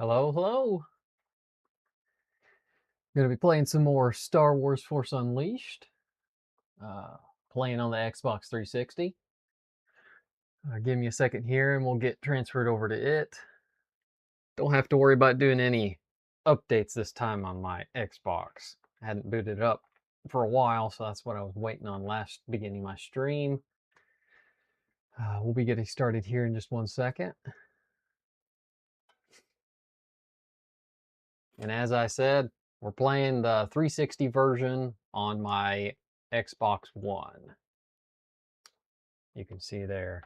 Hello, hello. Gonna be playing some more Star Wars Force Unleashed. Uh, Playing on the Xbox 360. Give me a second here and we'll get transferred over to it. Don't have to worry about doing any updates this time on my Xbox. I hadn't booted it up for a while, so that's what I was waiting on beginning my stream. We'll be getting started here in just one second. And as I said, we're playing the 360 version on my Xbox One. You can see there's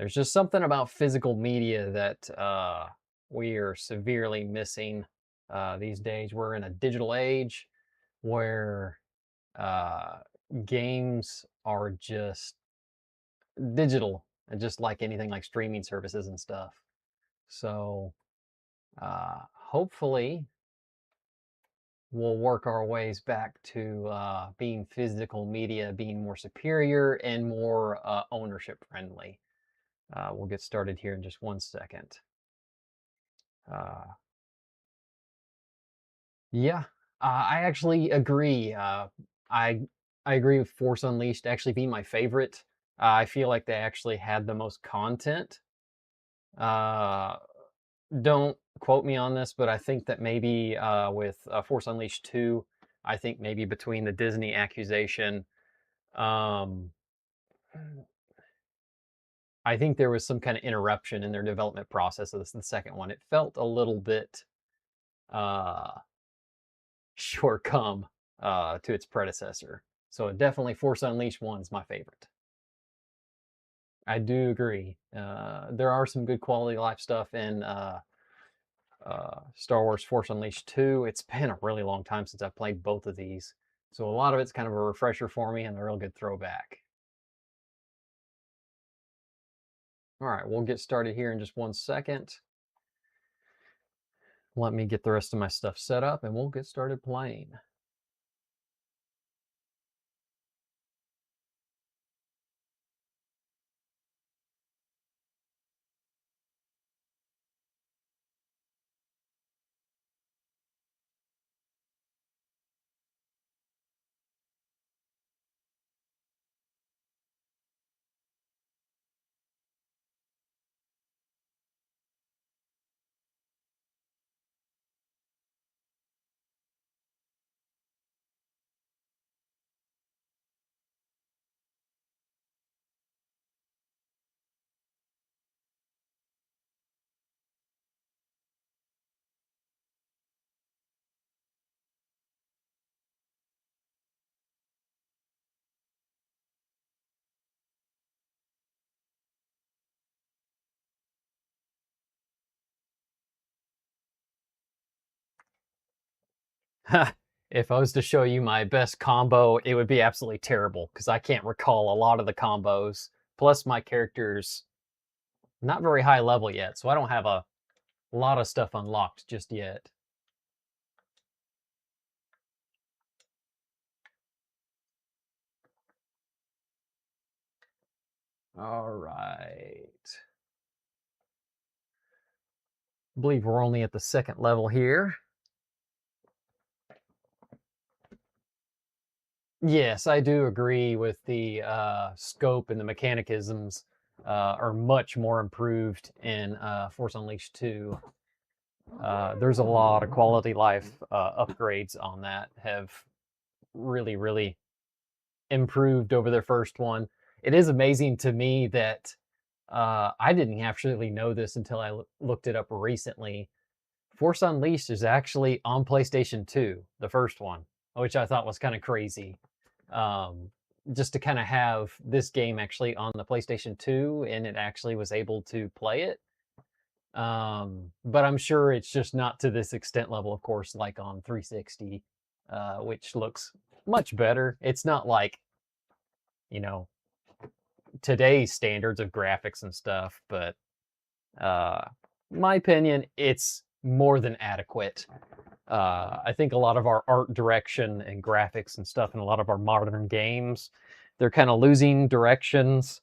just something about physical media that we are severely missing these days. We're in a digital age where games are just digital, and just like anything like streaming services and stuff. So hopefully we'll work our ways back to being physical media, being more superior and more ownership friendly. We'll get started here in just one second. Yeah, I actually agree. I agree with Force Unleashed actually being my favorite. I feel like they actually had the most content. Don't quote me on this, but I think that maybe with Force Unleashed 2, I think maybe between the Disney accusation, um, I think there was some kind of interruption in their development process of the second one. It felt a little bit short come to its predecessor. So definitely Force Unleashed 1 is my favorite. I do agree. There are some good quality life stuff in Star Wars Force Unleashed 2. It's been a really long time since I've played both of these. So a lot of it's kind of a refresher for me and a real good throwback. All right, we'll get started here in just one second. Let me get the rest of my stuff set up and we'll get started playing. If I was to show you my best combo, it would be absolutely terrible because I can't recall a lot of the combos. Plus, my character's not very high level yet, so I don't have a lot of stuff unlocked just yet. All right. I believe we're only at the second level here. Yes, I do agree with the scope and the mechanisms are much more improved in Force Unleashed 2. There's a lot of quality life upgrades on that have really, really improved over their first one. It is amazing to me that I didn't actually know this until I looked it up recently. Force Unleashed is actually on PlayStation 2, the first one, which I thought was kind of crazy. Just to kind of have this game actually on the PlayStation 2 and it actually was able to play it. But I'm sure it's just not to this extent level, of course, like on 360, which looks much better. It's not like, you know, today's standards of graphics and stuff, but my opinion, it's more than adequate. I think a lot of our art direction and graphics and stuff in a lot of our modern games, they're kind of losing directions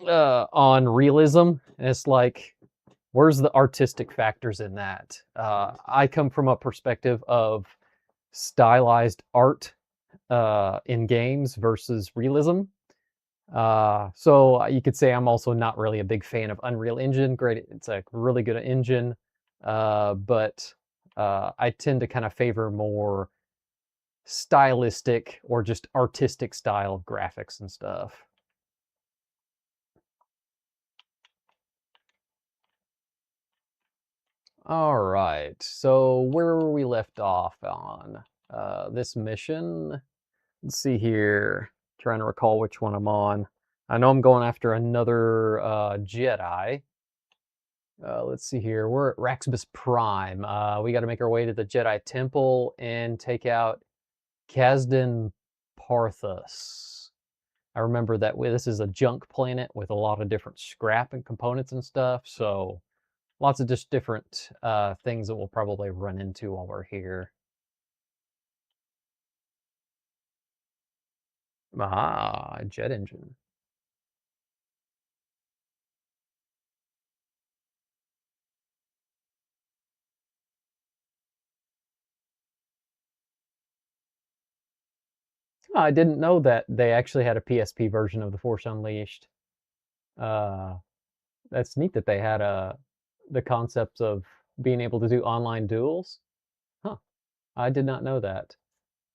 on realism. It's like where's the artistic factors in that? I come from a perspective of stylized art in games versus realism. So you could say I'm also not really a big fan of Unreal Engine. Great, it's a really good engine, but I tend to kind of favor more stylistic or just artistic style graphics and stuff. All right, so where were we left off on this mission? Let's see here. Trying to recall which one I'm on. I know I'm going after another Jedi. Let's see here. We're at Raxibus Prime. We got to make our way to the Jedi Temple and take out Kazdan Parthus. I remember that this is a junk planet with a lot of different scrap and components and stuff. So lots of just different things that we'll probably run into while we're here. Ah, jet engine. I didn't know that they actually had a PSP version of The Force Unleashed. Uh, that's neat that they had the concepts of being able to do online duels. Huh, I did not know that.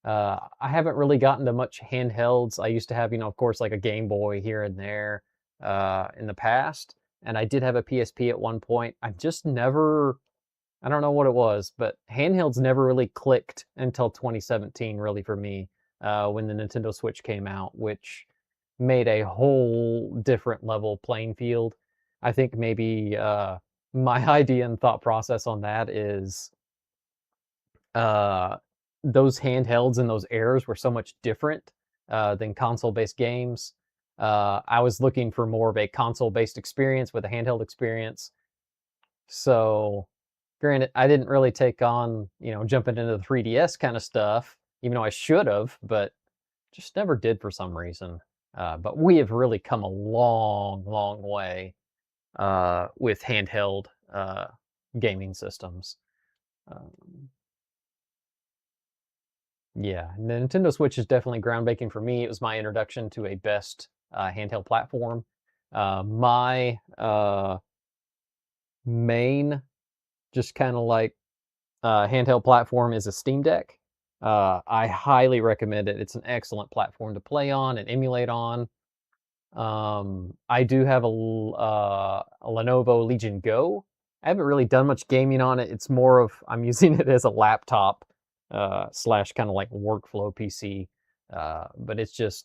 I haven't really gotten to much handhelds. I used to have, of course, like a Game Boy here and there in the past, and I did have a PSP at one point. I just never, I don't know what it was, but handhelds never really clicked until 2017, really, for me, when the Nintendo Switch came out, which made a whole different level playing field. I think maybe my idea and thought process on that is uh, those handhelds and those eras were so much different than console-based games. I was looking for more of a console-based experience with a handheld experience. So, granted, I didn't really take on, jumping into the 3DS kind of stuff, even though I should have, but just never did for some reason. But we have really come a long, long way with handheld gaming systems. Um, yeah, the Nintendo Switch is definitely groundbreaking for me. It was my introduction to a best handheld platform. My main, just kind of like handheld platform is a Steam Deck. I highly recommend it. It's an excellent platform to play on and emulate on. I do have a Lenovo Legion Go. I haven't really done much gaming on it. It's more of I'm using it as a laptop slash kind of like workflow PC. But it's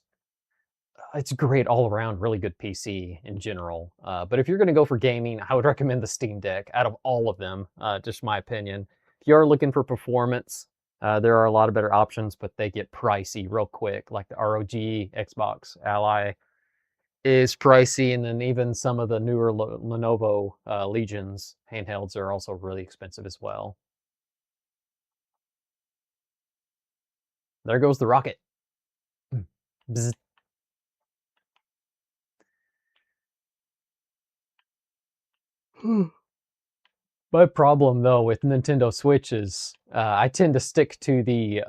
great all around, really good PC in general. But if you're going to go for gaming, I would recommend the Steam Deck out of all of them, just my opinion. If you are looking for performance, there are a lot of better options, but they get pricey real quick, like the ROG Xbox Ally is pricey, and then even some of the newer Lenovo Legions handhelds are also really expensive as well. There goes the rocket. Bzz. My problem though with Nintendo Switch is I tend to stick to the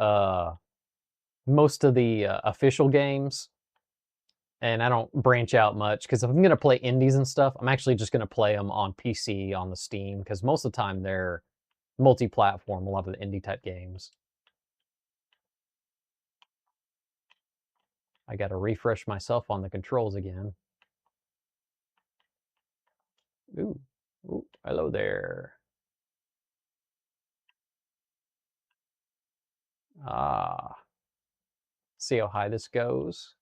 most of the official games, and I don't branch out much because if I'm gonna play indies and stuff, I'm actually just gonna play them on PC on the Steam because most of the time they're multi-platform. A lot of the indie type games. I got to refresh myself on the controls again. Ooh, ooh, hello there. Ah, see how high this goes.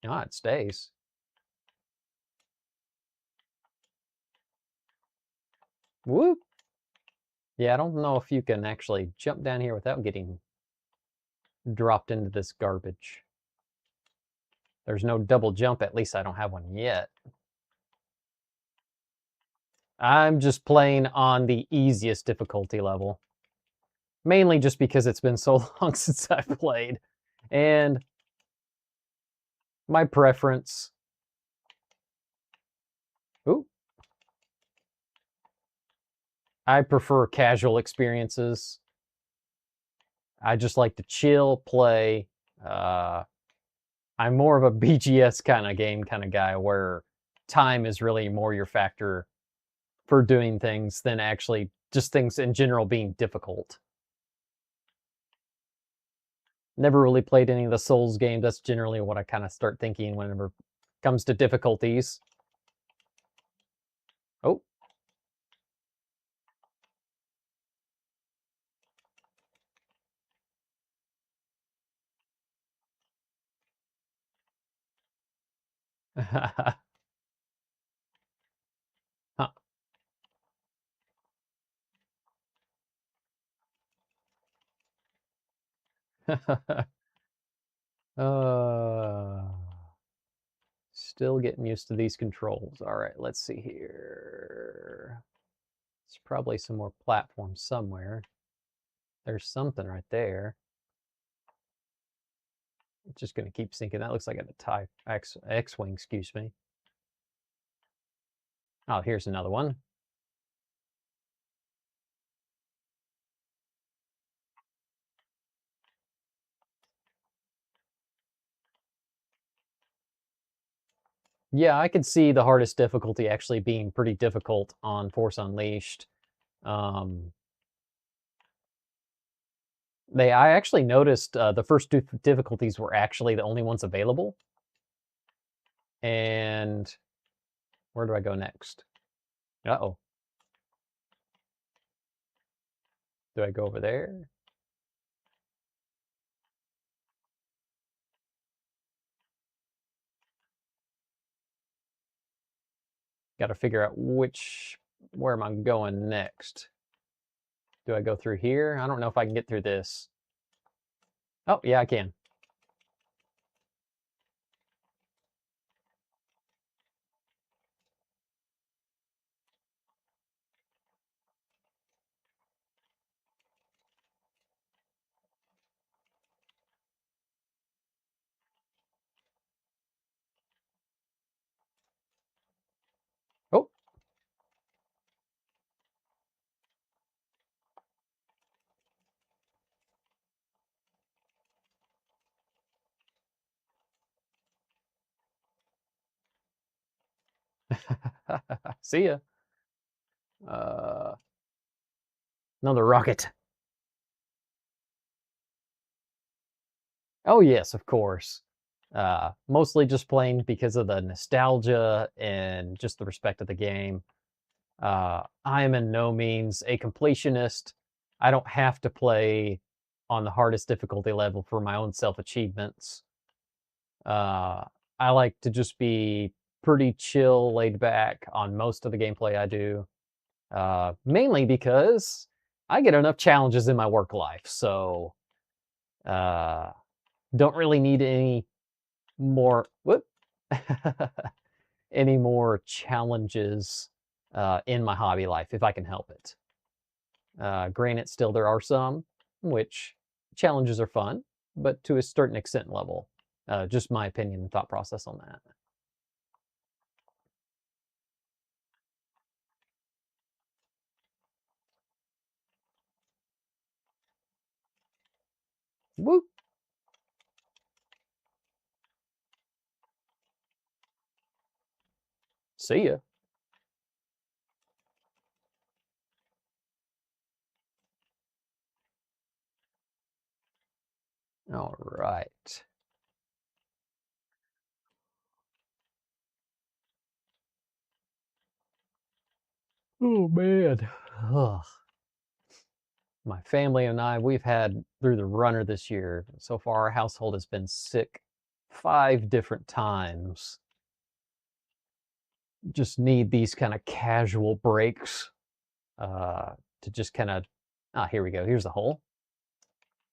Ah, it stays. Whoop. Yeah, I don't know if you can actually jump down here without getting dropped into this garbage. There's no double jump, at least I don't have one yet. I'm just playing on the easiest difficulty level. Mainly just because it's been so long since I've played. And my preference. Ooh. I prefer casual experiences. I just like to chill, play. I'm more of a BGS kind of game kind of guy where time is really more your factor for doing things than actually just things in general being difficult. Never really played any of the Souls games. That's generally what I kind of start thinking whenever it comes to difficulties. Oh. Huh. uh, Still getting used to these controls. All right, let's see here. There's probably some more platforms somewhere. There's something right there. It's just going to keep sinking. That looks like a TIE X-Wing, excuse me. Oh, here's another one. Yeah, I could see the hardest difficulty actually being pretty difficult on Force Unleashed. I actually noticed the first two difficulties were actually the only ones available. And where do I go next? Uh-oh. Do I go over there? Got to figure out where am I going next? Do I go through here? I don't know if I can get through this. Oh, yeah, I can. Oh. See ya. Another rocket. Oh yes, of course. Mostly just playing because of the nostalgia and just the respect of the game. I am in no means a completionist. I don't have to play on the hardest difficulty level for my own self achievements. Uh, I like to just be pretty chill, laid back on most of the gameplay I do. Mainly because I get enough challenges in my work life, so uh, don't really need any more any more challenges in my hobby life if I can help it. Granted, still there are some which challenges are fun, but to a certain extent level. Just my opinion and thought process on that. Woo! See ya. All right. Oh man. Ugh. My family and I, we've had through the runner this year. So far, our household has been sick 5 different times. Just need these kind of casual breaks to just kind of, here we go. Here's the hole.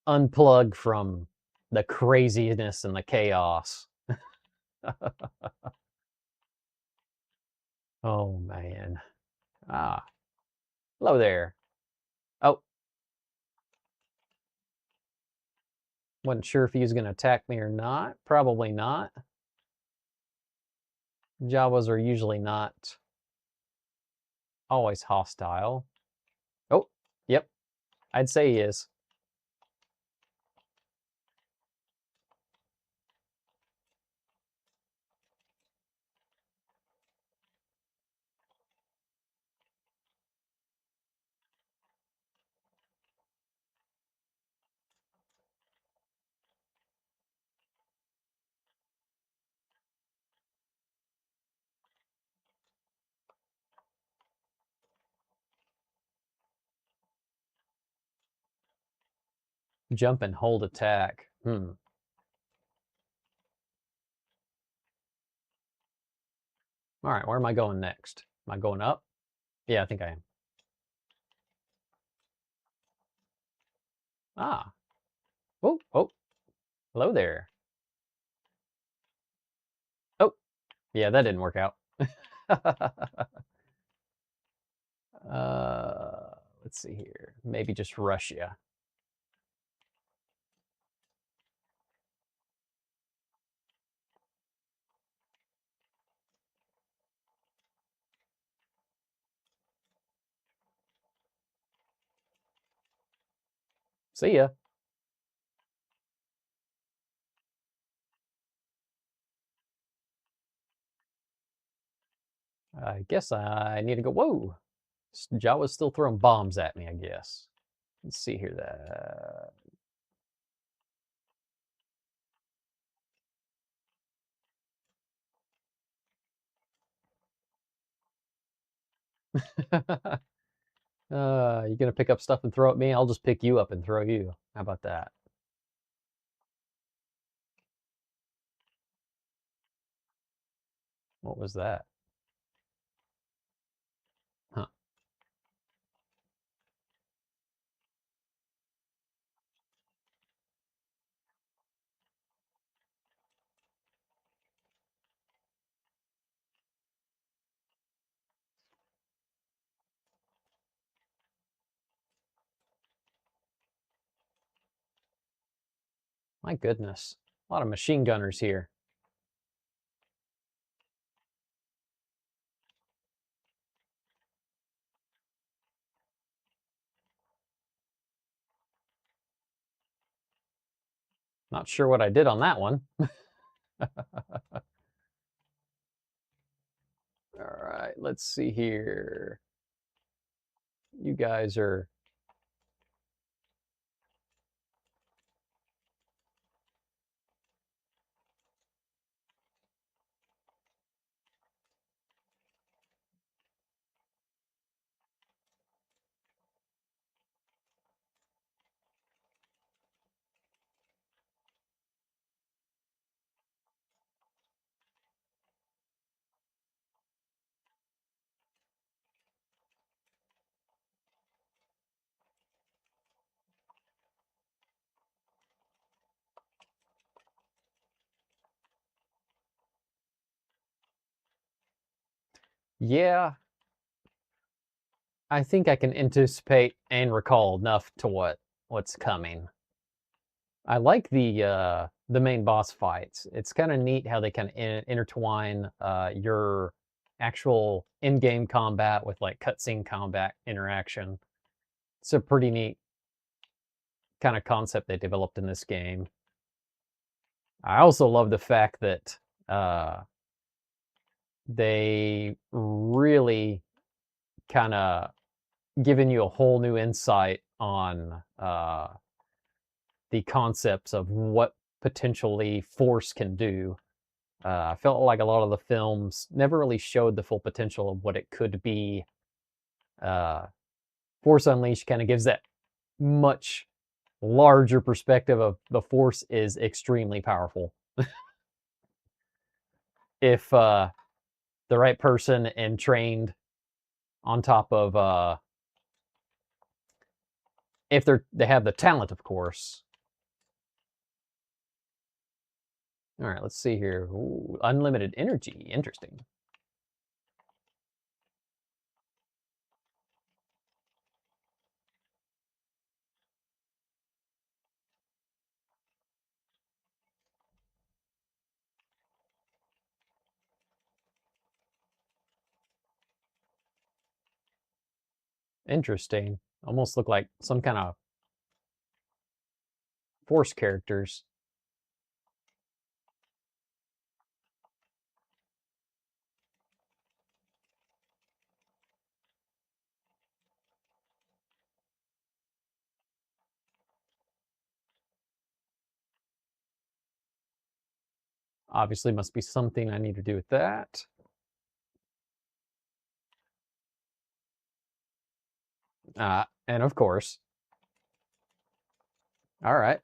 Unplug from the craziness and the chaos. Oh man. Ah, hello there. Oh, wasn't sure if he was going to attack me or not. Probably not. Jawas are usually not always hostile. I'd say he is. Jump and hold attack. All right, where am I going next? Am I going up? Yeah, I think I am. Ah. Oh, oh. Hello there. Oh, yeah, that didn't work out. Let's see here. Maybe just Russia. See ya. I guess I need to go. Whoa. Jawa's still throwing bombs at me, I guess. Let's see here. You gonna pick up stuff and throw at me? I'll just pick you up and throw you. How about that? What was that? Huh. My goodness. A lot of machine gunners here. Not sure what I did on that one. All right, let's see here. You guys are... Yeah, I think I can anticipate and recall enough to what's coming. I like the main boss fights. It's kind of neat how they kind of intertwine your actual in-game combat with like cutscene combat interaction. It's a pretty neat kind of concept they developed in this game. I also love the fact that they really kind of given you a whole new insight on the concepts of what potentially force can do. I felt like a lot of the films never really showed the full potential of what it could be. Uh, Force Unleashed kind of gives that much larger perspective of the force is extremely powerful. If the right person and trained on top of if they have the talent, of course. All right, let's see here. Ooh, unlimited energy. Interesting. Interesting. Almost look like some kind of Force characters. Obviously must be something I need to do with that. And of course. All right.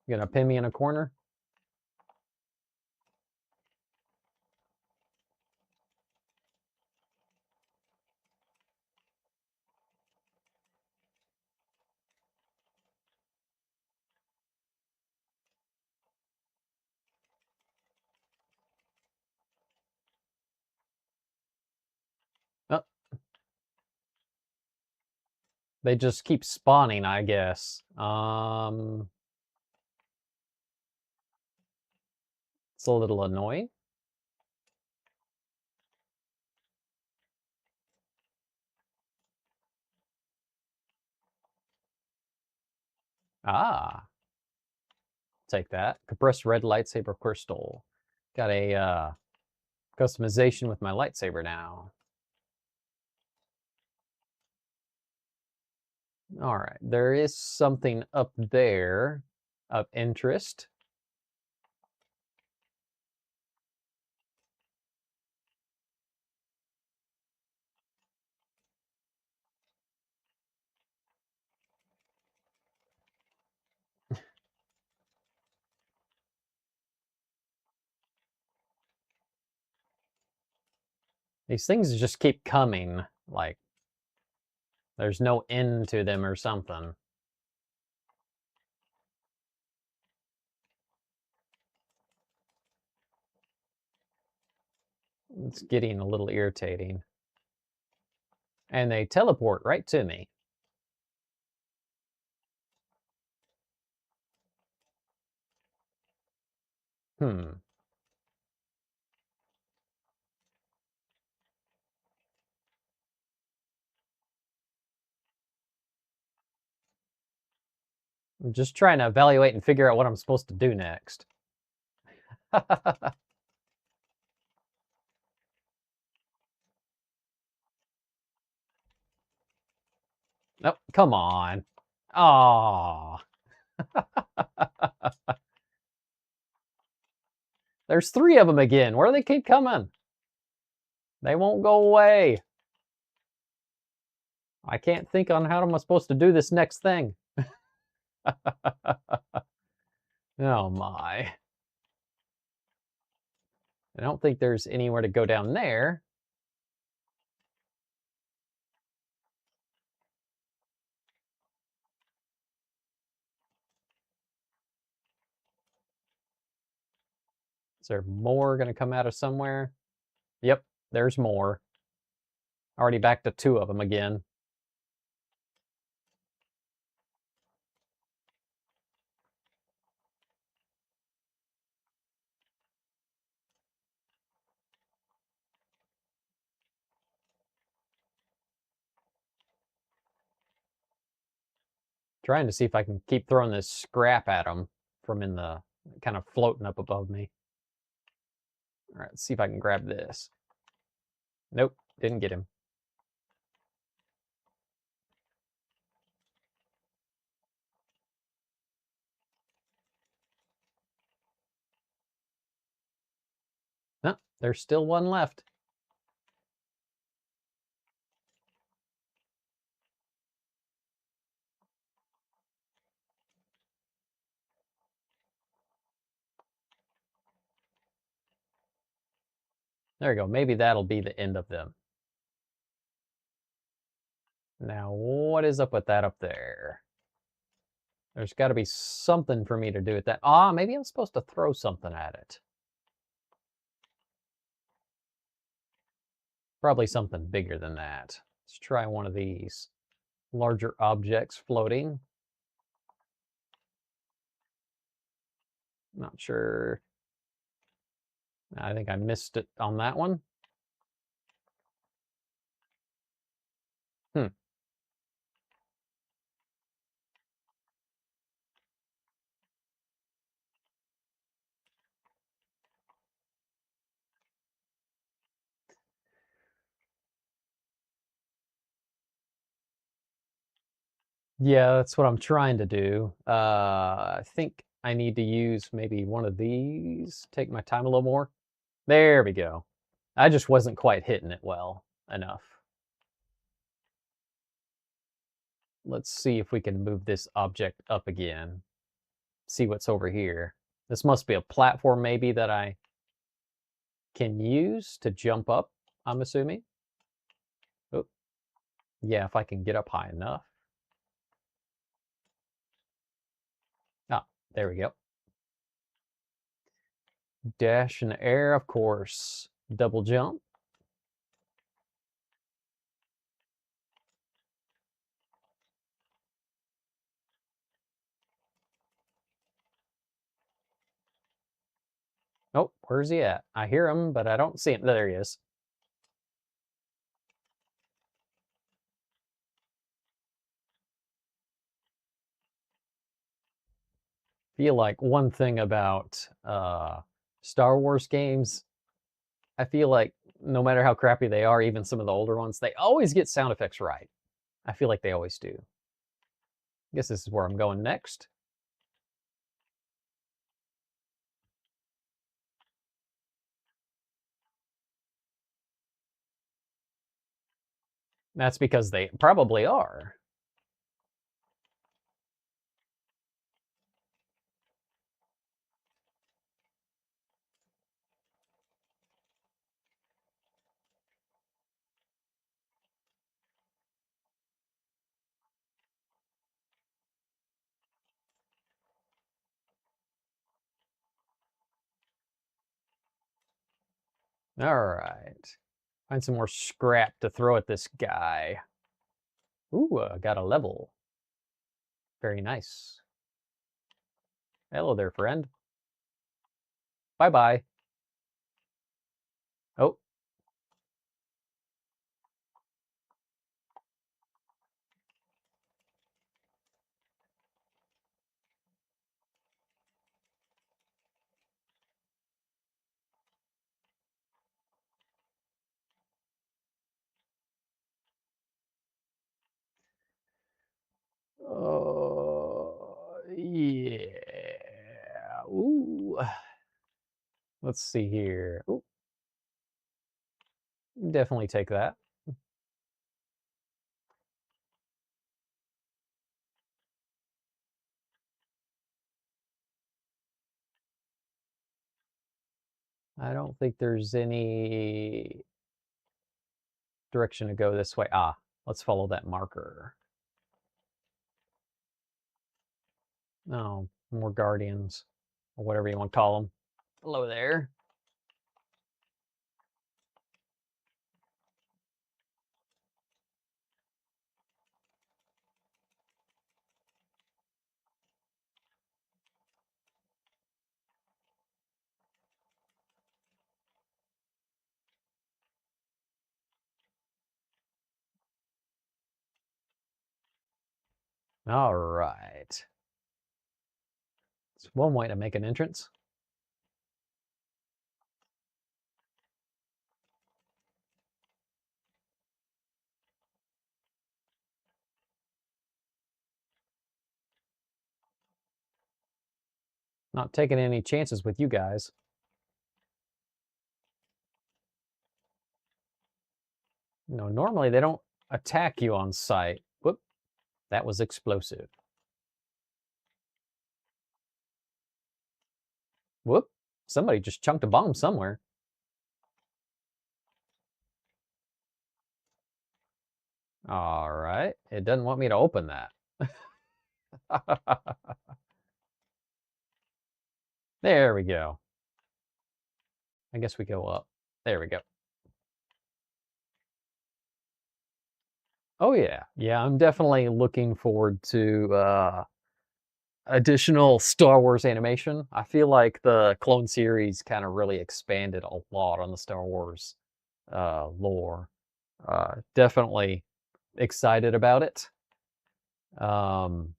You gonna pin me in a corner? Oh, they just keep spawning, I guess. It's a little annoying. Ah, take that. Compressed red lightsaber crystal. Got a customization with my lightsaber now. All right, there is something up there of interest. These things just keep coming, like there's no end to them or something. It's getting a little irritating. And they teleport right to me. Hmm. I'm just trying to evaluate and figure out what I'm supposed to do next. Nope, come on. Aw. There's 3 of them again. Where do they keep coming? They won't go away. I can't think on how am I supposed to do this next thing. Oh my. I don't think there's anywhere to go down there. Is there more going to come out of somewhere? Yep, there's more. Already back to 2 of them again. Trying to see if I can keep throwing this scrap at them from in the kind of floating up above me. All right, let's see if I can grab this. Nope, didn't get him. No, there's still one left. There we go. Maybe that'll be the end of them. Now, what is up with that up there? There's got to be something for me to do with that. Ah, maybe I'm supposed to throw something at it. Probably something bigger than that. Let's try one of these larger objects floating. Not sure. I think I missed it on that one. Hmm. Yeah, that's what I'm trying to do. I think I need to use maybe one of these, take my time a little more. There we go. I just wasn't quite hitting it well enough. Let's see if we can move this object up again. See what's over here. This must be a platform maybe that I can use to jump up, I'm assuming. Oh, yeah, if I can get up high enough. Ah, there we go. Dash in the air, of course. Double jump. Oh, where's he at? I hear him, but I don't see him. There he is. Feel like one thing about Star Wars games, I feel like no matter how crappy they are, even some of the older ones, they always get sound effects right. I feel like they always do. I guess this is where I'm going next. That's because they probably are. All right. Find some more scrap to throw at this guy. Ooh, got a level. Very nice. Hello there, friend. Bye-bye. Oh. Yeah. Ooh. Let's see here. Ooh. Definitely take that. I don't think there's any direction to go this way. Ah, let's follow that marker. Oh, more guardians, or whatever you want to call them. Hello there. All right. It's one way to make an entrance. Not taking any chances with you guys. No, normally they don't attack you on sight. Whoop, that was explosive. Whoop, somebody just chunked a bomb somewhere. All right, it doesn't want me to open that. There we go. I guess we go up. There we go. Oh yeah, yeah. I'm definitely looking forward to additional Star Wars animation. I feel like the Clone series kind of really expanded a lot on the Star Wars lore. Definitely excited about it. Um,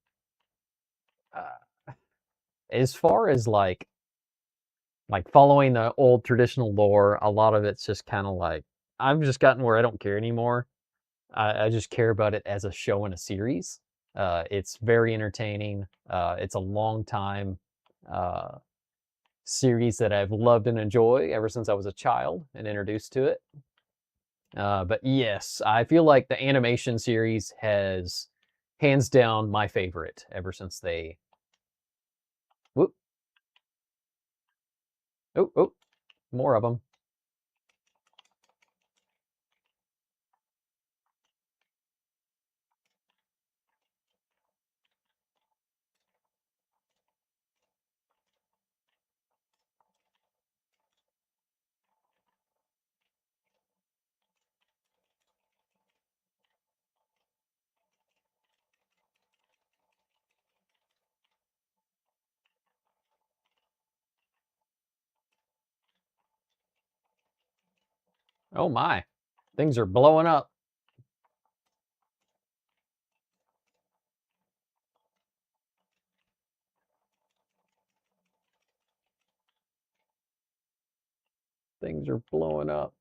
as far as like following the old traditional lore, a lot of it's just kind of like I've just gotten where I don't care anymore. I just care about it as a show and a series. It's very entertaining. It's a long time uh, series that I've loved and enjoyed ever since I was a child and introduced to it. But yes, I feel like the animation series has hands down my favorite ever since they. Whoop, oh, oh, more of them. Oh my, things are blowing up. Things are blowing up.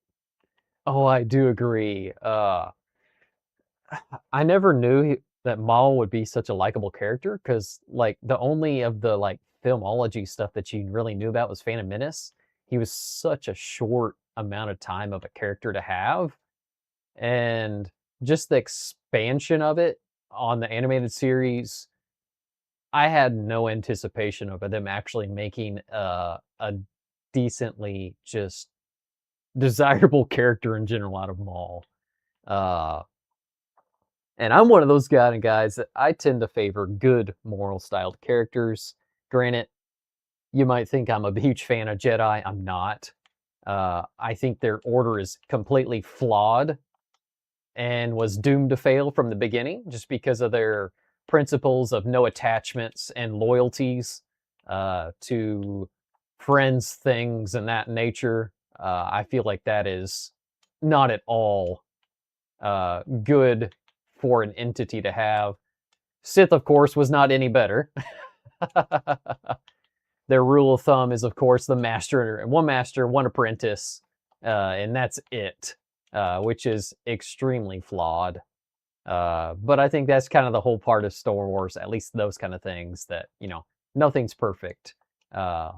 Oh, I do agree. I never knew that Maul would be such a likable character because, like, the only of the like filmology stuff that you really knew about was Phantom Menace. He was such a short amount of time of a character to have, and just the expansion of it on the animated series, I had no anticipation of them actually making a decently just desirable character in general out of Maul. Uh, And I'm one of those kind of guys that I tend to favor good moral styled characters. Granted, you might think I'm a huge fan of Jedi. I'm not. I think their order is completely flawed and was doomed to fail from the beginning just because of their principles of no attachments and loyalties to friends, things, and that nature. I feel like that is not at all good for an entity to have. Sith, of course, was not any better. Their rule of thumb is, of course, the master, one master, one apprentice, and that's it, which is extremely flawed. But I think that's kind of the whole part of Star Wars, at least those kind of things that, nothing's perfect. Uh,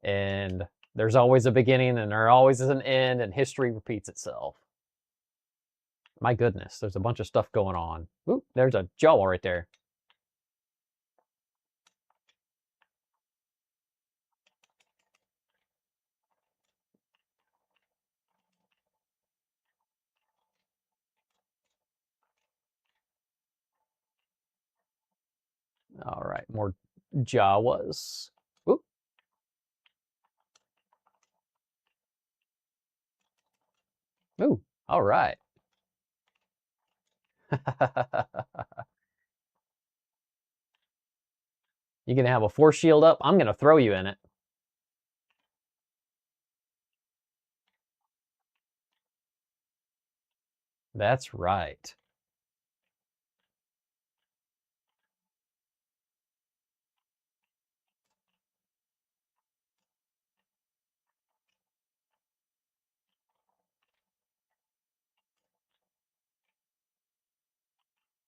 and there's always a beginning and there always is an end, and history repeats itself. My goodness, there's a bunch of stuff going on. Ooh, there's a Jawa right there. All right, more Jawas. Ooh, ooh, all right. You gonna have a force shield up? I'm gonna throw you in it. That's right.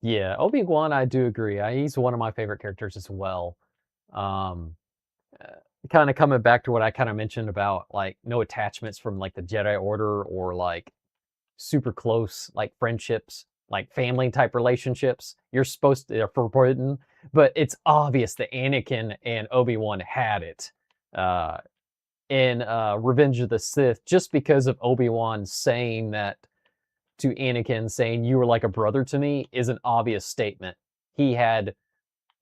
Yeah, Obi-Wan, I do agree. He's one of my favorite characters as well. Um, kind of coming back to what I kind of mentioned about like no attachments from like the Jedi Order or like super close like friendships, like family type relationships. You're supposed to, they're forbidden, but it's obvious that Anakin and Obi-Wan had it. Uh, in Revenge of the Sith, just because of Obi-Wan saying that to Anakin, saying you were like a brother to me, is an obvious statement. He had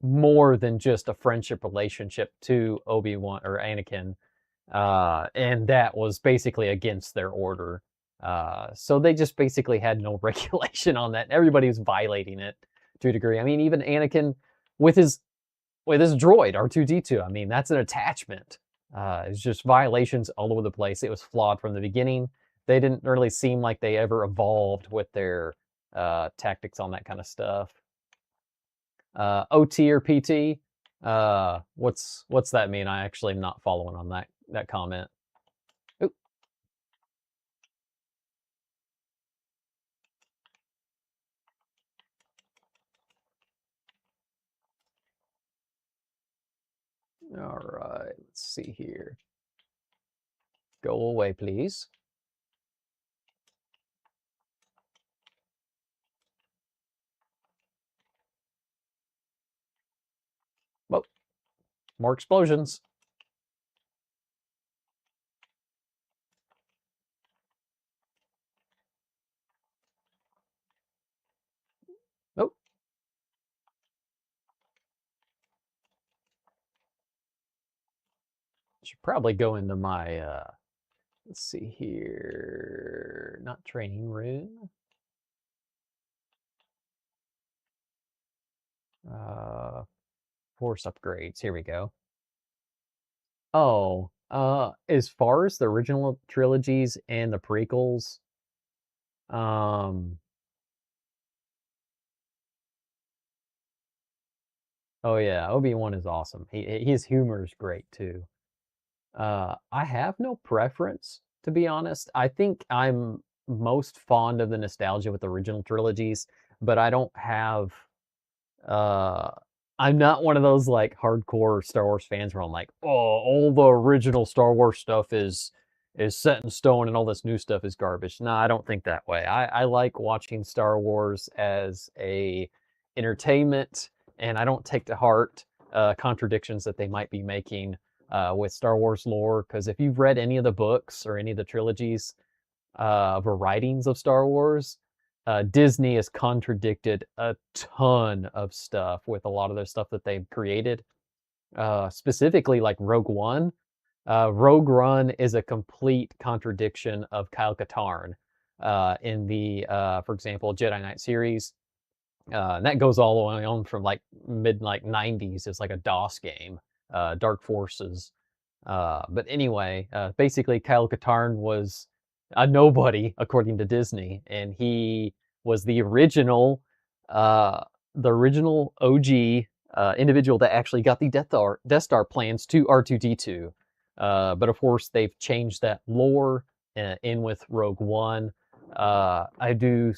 more than just a friendship relationship to Obi-Wan or Anakin, and that was basically against their order. So they just basically had no regulation on that. Everybody was violating it to a degree. I mean, even Anakin with his droid R2D2. I mean, that's an attachment. It's just violations all over the place. It was flawed from the beginning. They didn't really seem like they ever evolved with their tactics on that kind of stuff. OT or PT? What's that mean? I actually am not following on that comment. Oop. All right, let's see here. Go away, please. Whoa, more explosions. Nope. Should probably go into my, let's see here, not training room. Force upgrades, here we go. Oh, as far as the original trilogies and the prequels, um, oh yeah, Obi-Wan is awesome. His humor is great too. I have no preference, to be honest. I think I'm most fond of the nostalgia with the original trilogies, but I don't have uh I'm not one of those like hardcore Star Wars fans where I'm like, oh, all the original Star Wars stuff is set in stone and all this new stuff is garbage. No, I don't think that way. I like watching Star Wars as a entertainment, and I don't take to heart contradictions that they might be making with Star Wars lore. Because if you've read any of the books or any of the trilogies of writings of Star Wars, Disney has contradicted a ton of stuff with a lot of their stuff that they've created. Specifically, like Rogue One. Rogue One is a complete contradiction of Kyle Katarn in the, for example, Jedi Knight series. And that goes all the way on from like mid like 90s. It's like a DOS game, Dark Forces. But anyway, basically, Kyle Katarn was a nobody according to Disney, and he was uh, the original OG individual that actually got the Death Star plans to R2D2. But of course, they've changed that lore in with Rogue One. I do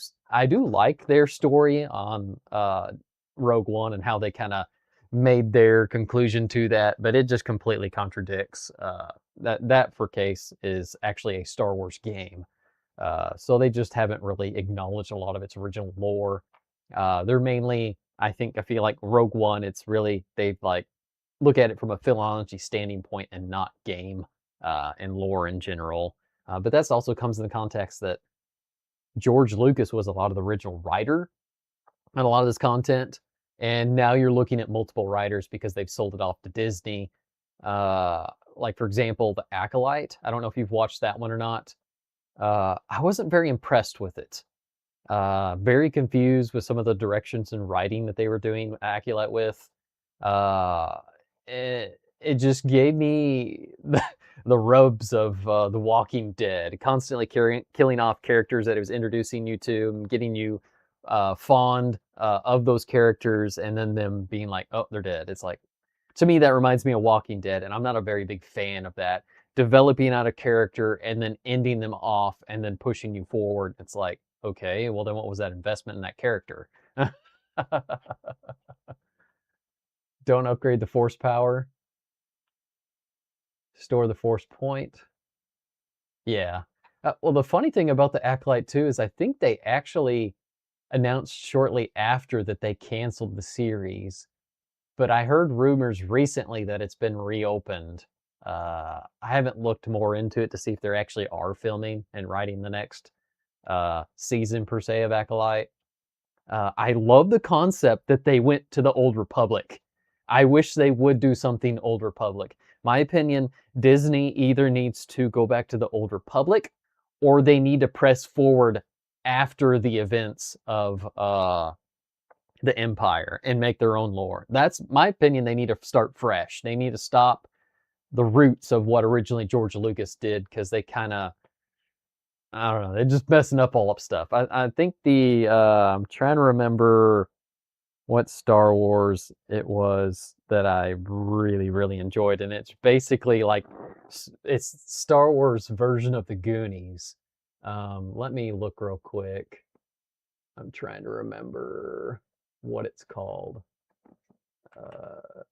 like their story on Rogue One and how they kind of made their conclusion to that, but it just completely contradicts that for case is actually a Star Wars game. So they just haven't really acknowledged a lot of its original lore. They're mainly, I feel like Rogue One, it's really, they like look at it from a philology standing point and not game and lore in general. But that's also comes in the context that George Lucas was a lot of the original writer on a lot of this content, and now you're looking at multiple writers because they've sold it off to Disney. Like for example, The Acolyte. I don't know if you've watched that one or not. I wasn't very impressed with it. Very confused with some of the directions and writing that they were doing Acolyte with. Uh, it just gave me the rubs of The Walking Dead, constantly killing off characters that it was introducing you to, and getting you fond of those characters, and then them being like, oh, they're dead. It's like, to me, that reminds me of Walking Dead, and I'm not a very big fan of that. Developing out a character and then ending them off and then pushing you forward. It's like, okay, well, then what was that investment in that character? Don't upgrade the force power. Store the force point. Yeah. Well, the funny thing about the Acolyte too is I think they actually announced shortly after that they canceled the series, but I heard rumors recently that it's been reopened. I haven't looked more into it to see if they actually are filming and writing the next season per se of Acolyte. I love the concept that they went to the Old Republic. I wish they would do something Old Republic. My opinion, Disney either needs to go back to the Old Republic or they need to press forward after the events of the Empire and make their own lore. That's my opinion. They need to start fresh. They need to stop the roots of what originally George Lucas did because they kind of, I don't know, they're just messing up all up stuff. I think I'm trying to remember what Star Wars it was that I really, really enjoyed. And it's basically like, it's Star Wars version of the Goonies. Let me look real quick. I'm trying to remember what it's called. Uh,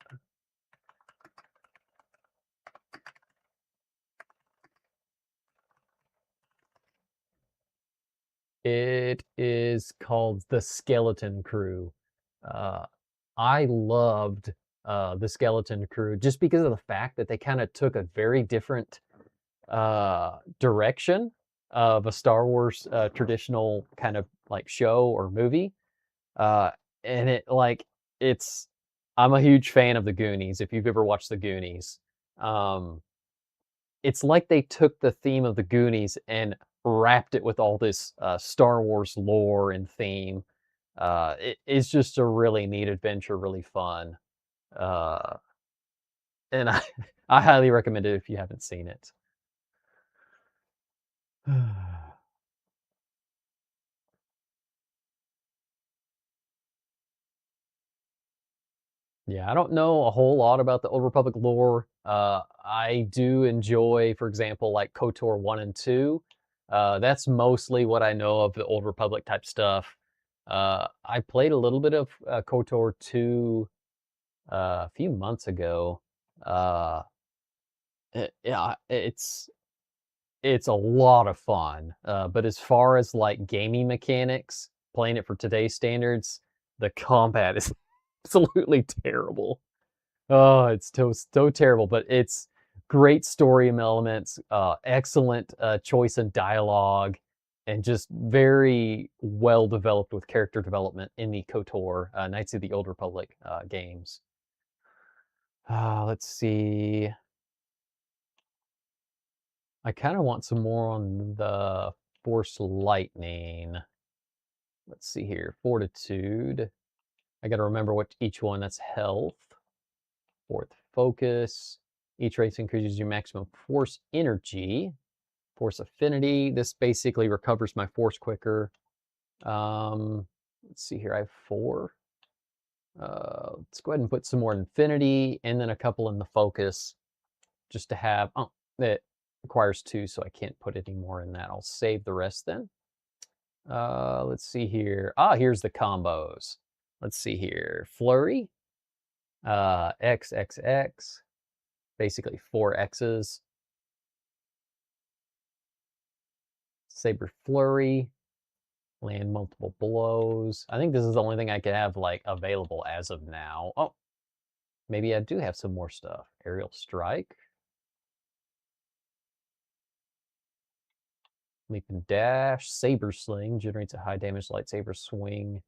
It is called The Skeleton Crew. Uh, I loved The Skeleton Crew just because of the fact that they kind of took a very different direction of a Star Wars traditional kind of like show or movie. Uh, and it's I'm a huge fan of the Goonies. If you've ever watched the Goonies, um, it's like they took the theme of the Goonies and wrapped it with all this Star Wars lore and theme. It's just a really neat adventure, really fun, uh, and I highly recommend it if you haven't seen it. Yeah, I don't know a whole lot about the Old Republic lore. I do enjoy, for example, like KOTOR 1 and 2. That's mostly what I know of the Old Republic type stuff. I played a little bit of KOTOR 2 a few months ago. Uh, yeah, it's a lot of fun. But as far as like gaming mechanics, playing it for today's standards, the combat is absolutely terrible. Oh, it's so terrible, but it's great story elements, excellent choice in dialogue, and just very well developed with character development in the KOTOR Knights of the Old Republic games. Let's see. I kind of want some more on the Force Lightning. Let's see here. Fortitude. I got to remember what each one. That's health. Fourth, focus. Each race increases your maximum force energy. Force affinity. This basically recovers my force quicker. Let's see here. I have 4. Let's go ahead and put some more infinity and then a couple in the focus just to have. Oh, it requires 2, so I can't put any more in that. I'll save the rest then. Let's see here. Here's the combos. Let's see here. Flurry. XXX. Basically 4 X's. Saber Flurry, land multiple blows. I think this is the only thing I could have like available as of now. Oh, maybe I do have some more stuff. Aerial Strike. Leap and Dash. Saber Sling generates a high damage lightsaber swing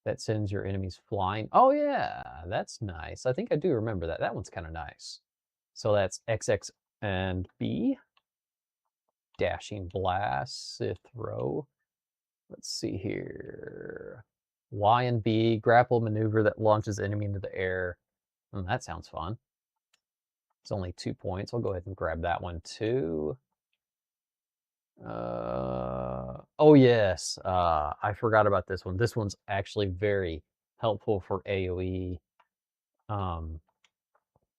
that sends your enemies flying. Oh yeah, that's nice. I think I do remember that. That one's kind of nice. So that's XX and B. Dashing Blast, Sith Throw. Let's see here. Y and B, grapple maneuver that launches enemy into the air. That sounds fun. It's only 2 points. I'll go ahead and grab that one too. Oh yes, I forgot about this one. This one's actually very helpful for AoE.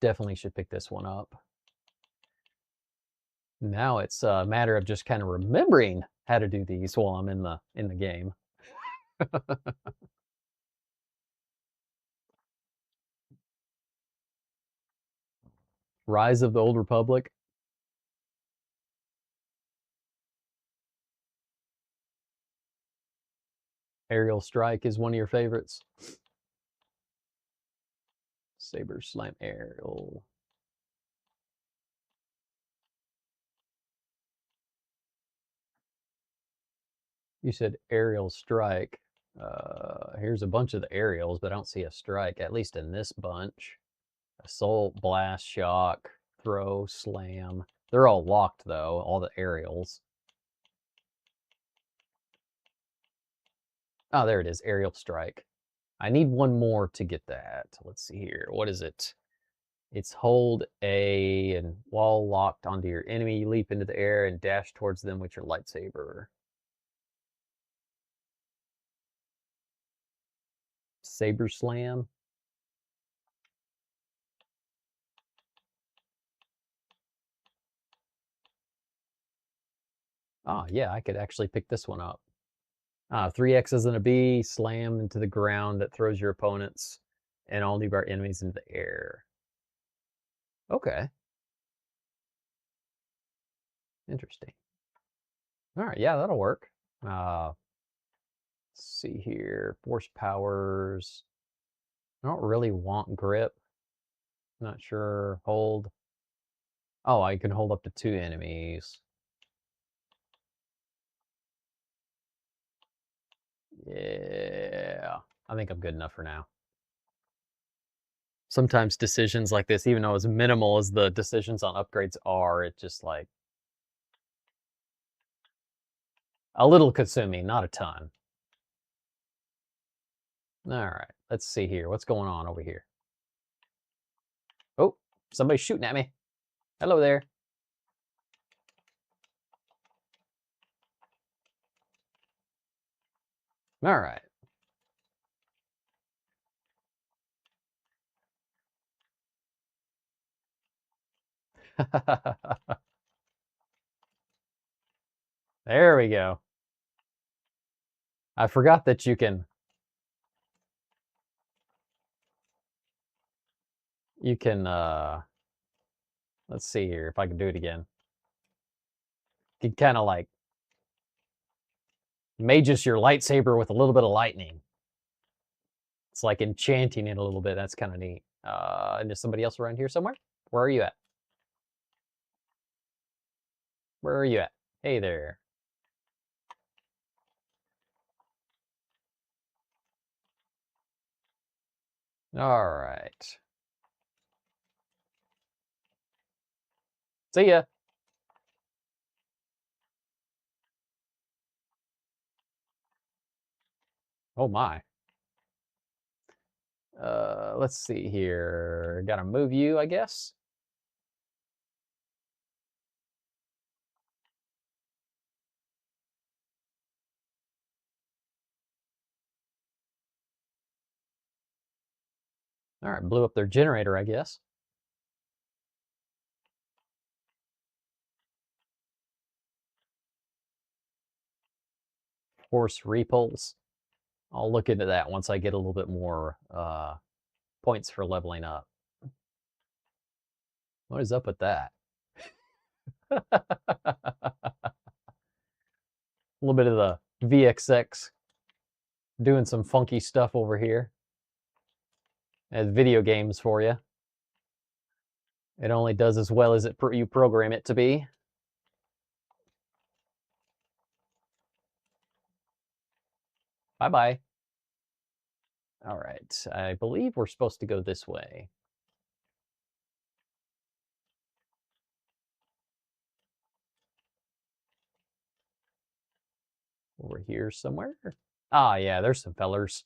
Definitely should pick this one up. Now it's a matter of just kind of remembering how to do these while I'm in the game. Rise of the Old Republic. Aerial Strike is one of your favorites. Saber Slam Aerial. You said Aerial Strike. Here's a bunch of the aerials, but I don't see a strike, at least in this bunch. Assault, Blast, Shock, Throw, Slam. They're all locked, though, all the aerials. Oh, there it is, Aerial Strike. I need one more to get that. Let's see here. What is it? It's hold A and while locked onto your enemy, you leap into the air and dash towards them with your lightsaber. Saber Slam. Yeah, I could actually pick this one up. 3 X's and a B, slam into the ground that throws your opponents and all nearby enemies into the air. Okay, interesting. All right, yeah, that'll work. Let's see here. Force powers. I don't really want grip. Not sure. Hold. Oh, I can hold up to 2 enemies. Yeah. I think I'm good enough for now. Sometimes decisions like this, even though as minimal as the decisions on upgrades are, it just like a little consuming, not a ton. All right, let's see here. What's going on over here? Oh, somebody's shooting at me. Hello there. All right. There we go. I forgot that you can let's see here if I can do it again. You can kind of like magus your lightsaber with a little bit of lightning. It's like enchanting it a little bit. That's kind of neat. And there's somebody else around here somewhere? Where are you at? Where are you at? Hey there. All right. See ya. Oh my. Let's see here. Gotta move you, I guess. All right, blew up their generator, I guess. Force repulse. I'll look into that once I get a little bit more points for leveling up. What is up with that? A little bit of the VXX doing some funky stuff over here. As video games for you. It only does as well as you program it to be. Bye-bye. All right, I believe we're supposed to go this way. Over here somewhere. Ah, yeah, there's some fellers.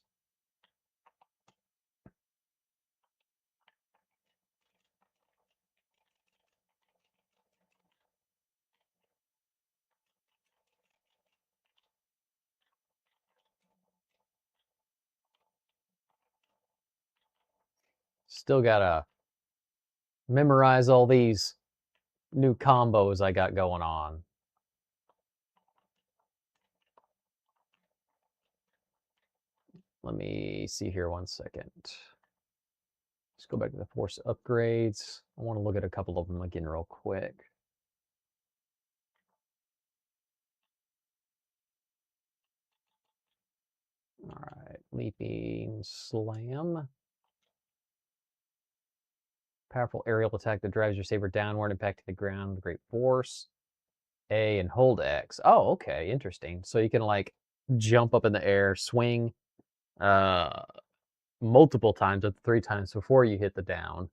Still gotta memorize all these new combos I got going on. Let me see here 1 second. Let's go back to the force upgrades. I want to look at a couple of them again real quick. All right, leaping slam. Powerful aerial attack that drives your saber downward, impacting the ground with great force. A and hold X. Oh, okay, interesting. So you can like jump up in the air, swing multiple times, up to 3 times before you hit the down.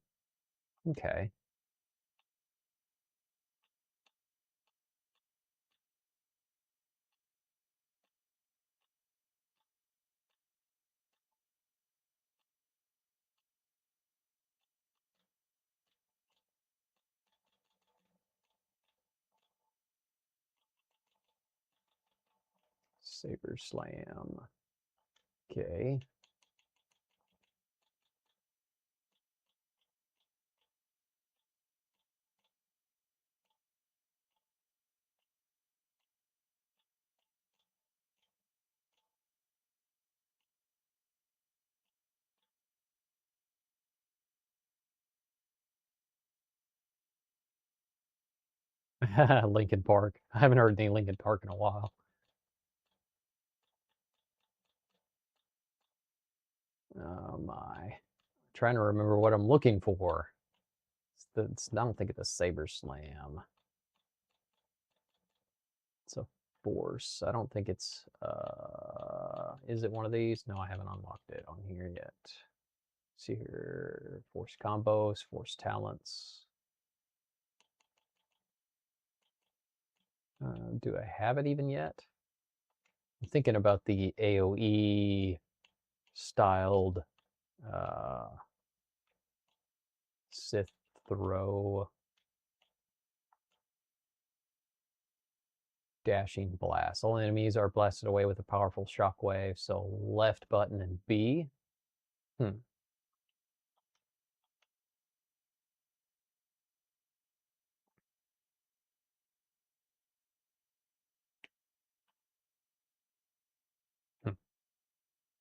Okay. Saber slam. Okay. Lincoln Park. I haven't heard any Lincoln Park in a while. Oh my. Trying to remember what I'm looking for. I don't think it's a Saber Slam. It's a Force. I don't think it's, is it one of these? No, I haven't unlocked it on here yet. Let's see here, Force combos, Force talents. Do I have it even yet? I'm thinking about the AoE styled Sith throw. Dashing blast. All enemies are blasted away with a powerful shockwave. So left button and B.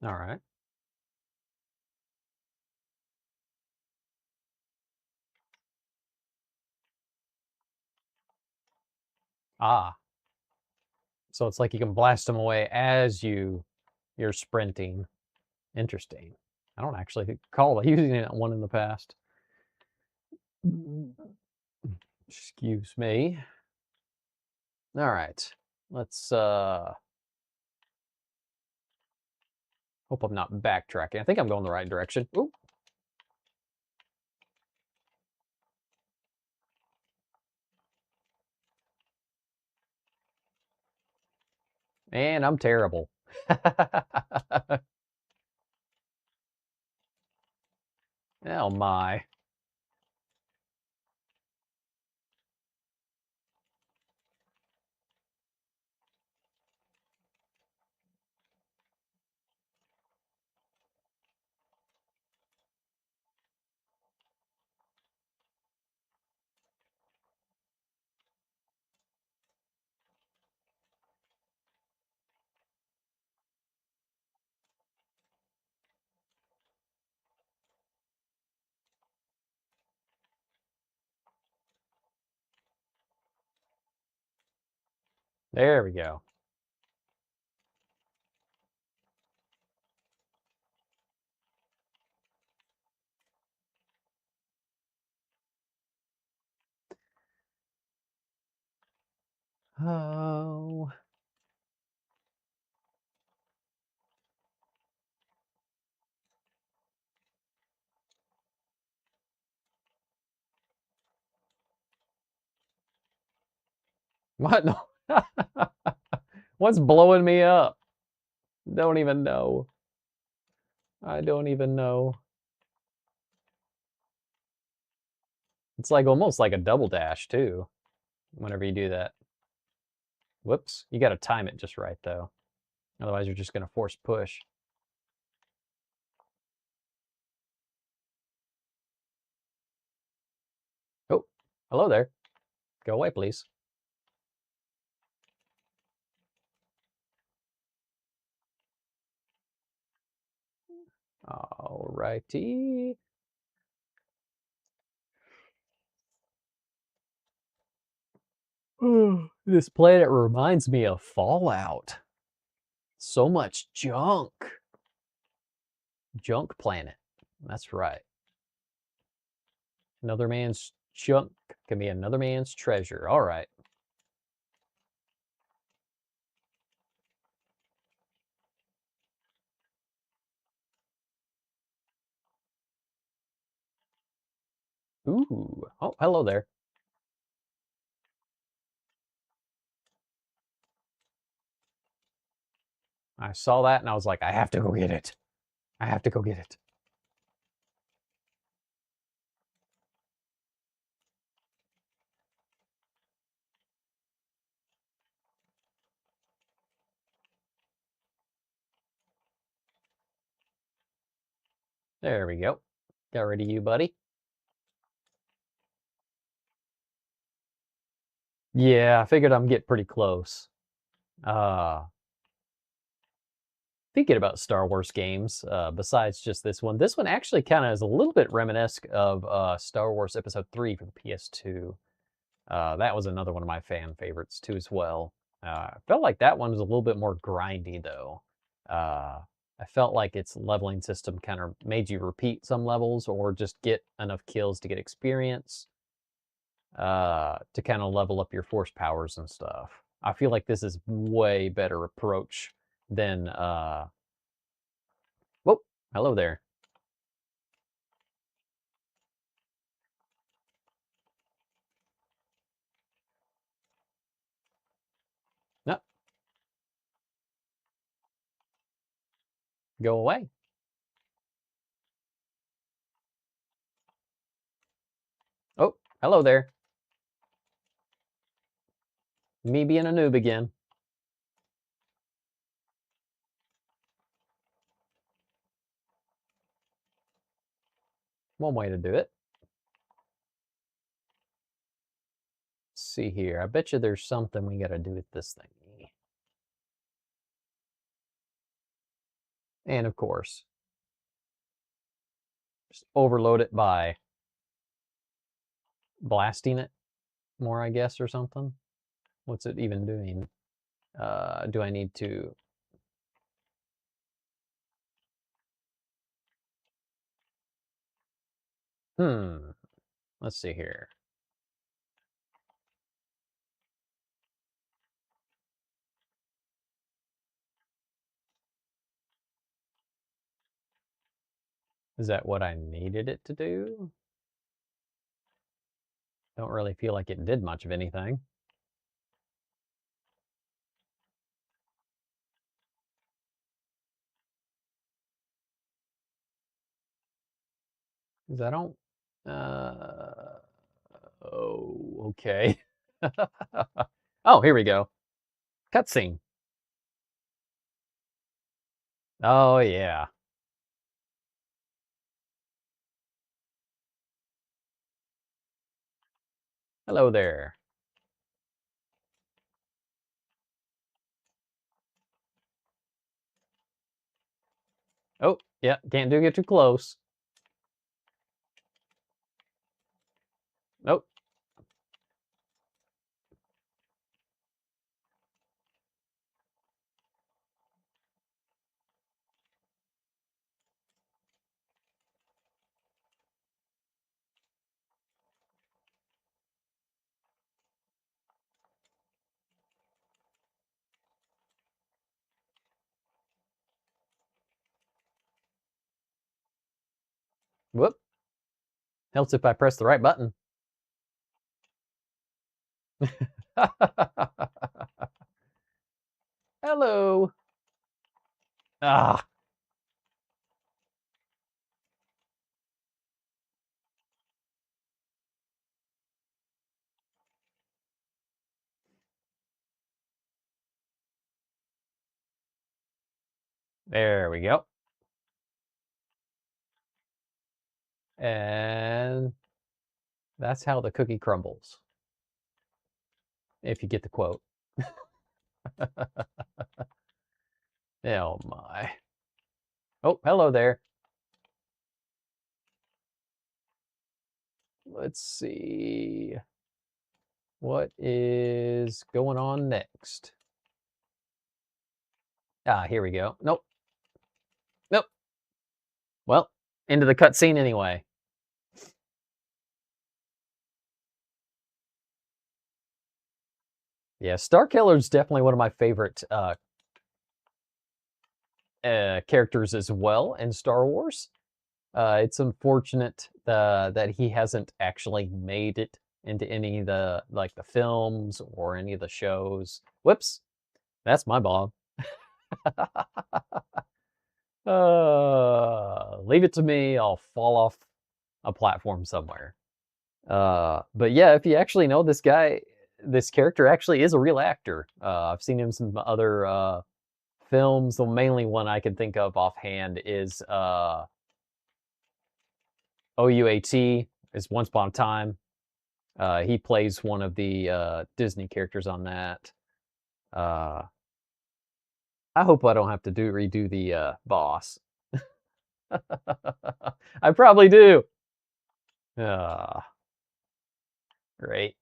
All right. Ah. So it's like you can blast them away as you're sprinting. Interesting. I don't actually recall using that one in the past. Excuse me. All right. Let's hope I'm not backtracking. I think I'm going the right direction. Ooh. And I'm terrible. Oh my. There we go. Oh. What? No. What's blowing me up? Don't even know. I don't even know. It's like almost like a double dash too, whenever you do that. Whoops. You got to time it just right though. Otherwise you're just going to force push. Oh, hello there. Go away, please. All righty. This planet reminds me of Fallout. So much junk. Junk planet. That's right. Another man's junk can be another man's treasure. All right. Ooh. Oh, hello there. I saw that and I was like, I have to go get it. I have to go get it. There we go. Got rid of you, buddy. Yeah, I figured I'm getting pretty close. Thinking about Star Wars games, besides just this one actually kind of is a little bit reminiscent of Star Wars Episode 3 for the PS2. That was another one of my fan favorites too as well. I felt like that one was a little bit more grindy though. I felt like its leveling system kind of made you repeat some levels or just get enough kills to get experience to kind of level up your force powers and stuff. I feel like this is way better approach than whoa, hello there. No, go away. Oh, hello there. Me being a noob again. One way to do it. Let's see here. I bet you there's something we got to do with this thing. And of course, just overload it by blasting it more, I guess, or something. What's it even doing? Do I need to... Let's see here. Is that what I needed it to do? Don't really feel like it did much of anything. Because I don't... oh, okay. Oh, here we go. Cutscene. Oh, yeah. Hello there. Oh, yeah, can't do get too close. Nope. Whoop. Helps if I press the right button. Hello. Ah. There we go. And that's how the cookie crumbles. If you get the quote. Oh my. Oh, hello there. Let's see. What is going on next? Ah, here we go. Nope. Nope. Well, into the cutscene anyway. Yeah, Starkiller is definitely one of my favorite characters as well in Star Wars. It's unfortunate that he hasn't actually made it into any of the the films or any of the shows. Whoops, that's my bomb. Leave it to me. I'll fall off a platform somewhere. But yeah, if you actually know this guy, this character actually is a real actor. I've seen him in some other films. The mainly one I can think of offhand is OUAT, is Once Upon a Time. He plays one of the Disney characters on that. I hope I don't have to redo the boss. I probably do. Great.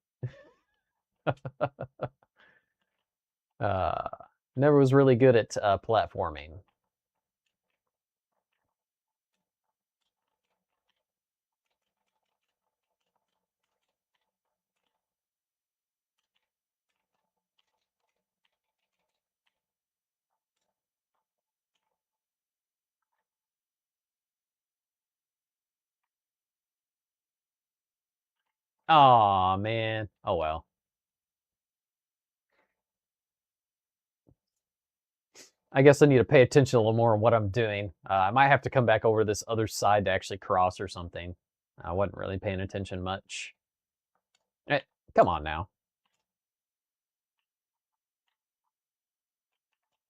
Uh, never was really good at platforming. Aw, man. Oh, well. I guess I need to pay attention a little more on what I'm doing. I might have to come back over to this other side to actually cross or something. I wasn't really paying attention much. Eh, come on now.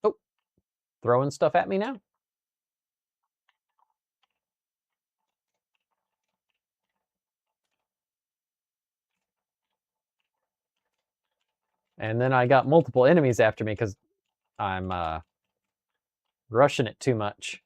Oh, throwing stuff at me now? And then I got multiple enemies after me because I'm rushing it too much.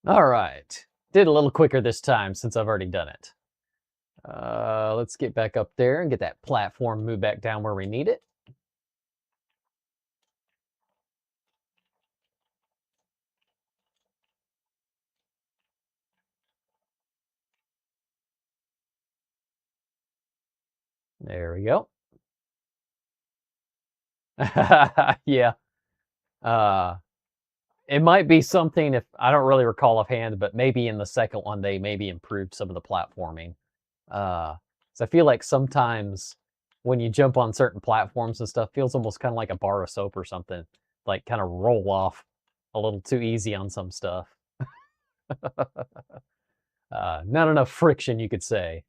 All right. Did a little quicker this time since I've already done it. Let's get back up there and get that platform moved back down where we need it. There we go. Yeah. Uh, it might be something if I don't really recall offhand, but maybe in the second one they maybe improved some of the platforming. So I feel like sometimes when you jump on certain platforms and stuff, feels almost kind of like a bar of soap or something, like kind of roll off a little too easy on some stuff. Not enough friction, you could say.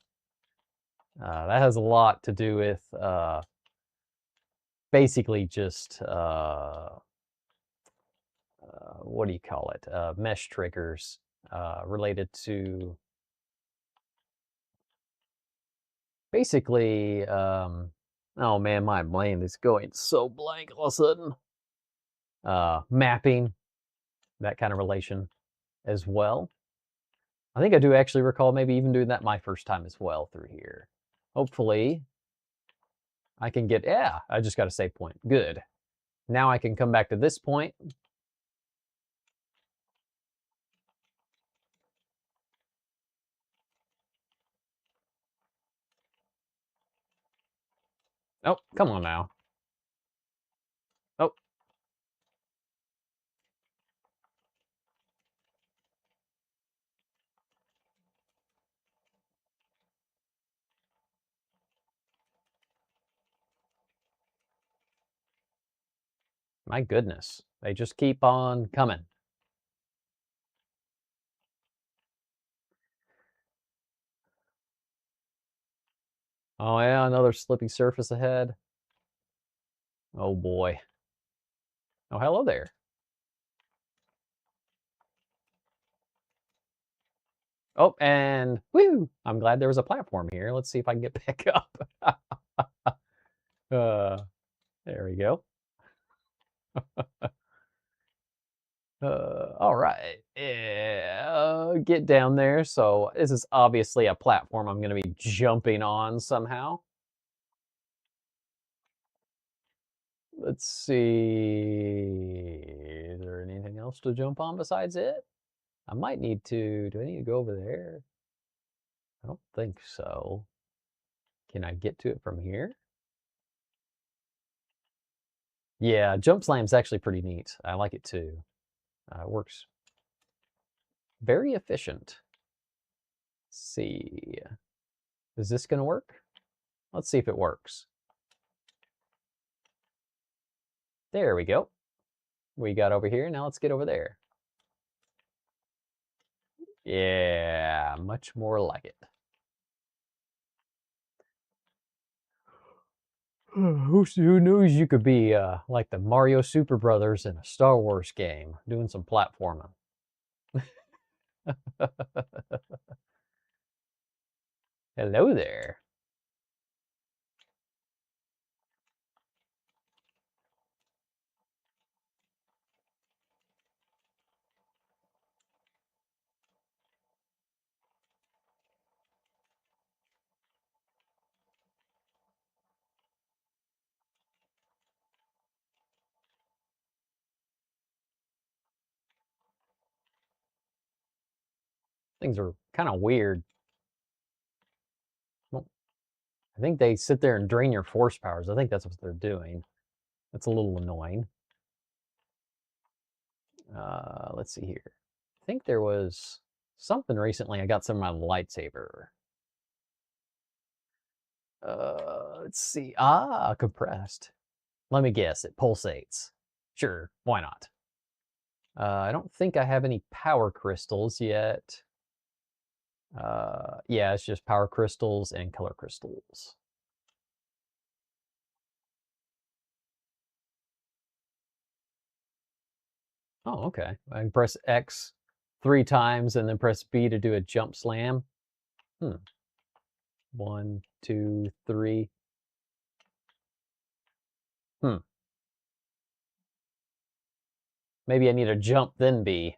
That has a lot to do with basically just what do you call it? Mesh triggers related to basically. Oh man, my brain is going so blank all of a sudden. Mapping, that kind of relation as well. I think I do actually recall maybe even doing that my first time as well through here. Hopefully, I can get. Yeah, I just got a save point. Good. Now I can come back to this point. Oh, come on now. Oh, my goodness. They just keep on coming. Oh, yeah, another slippy surface ahead. Oh, boy. Oh, hello there. Oh, and woo! I'm glad there was a platform here. Let's see if I can get back up. uh, there we go. All right. Yeah, get down there. So this is obviously a platform I'm going to be jumping on somehow. Let's see. Is there anything else to jump on besides it? I might need to. Do I need to go over there? I don't think so. Can I get to it from here? Yeah, jump slam's actually pretty neat. I like it too. It works very efficient. Let's see. Is this going to work? Let's see if it works. There we go. We got over here. Now let's get over there. Yeah, much more like it. Who knows you could be like the Mario Super Brothers in a Star Wars game, doing some platforming. Hello there. Things are kind of weird. Well, I think they sit there and drain your force powers. I think that's what they're doing. That's a little annoying. Let's see here. I think there was something recently. I got some of my lightsaber. Let's see. Ah, compressed. Let me guess. It pulsates. Sure, why not? I don't think I have any power crystals yet. Yeah, it's just power crystals and color crystals. Oh, okay. I can press X 3 times and then press B to do a jump slam. 1, 2, 3. Maybe I need to jump then B.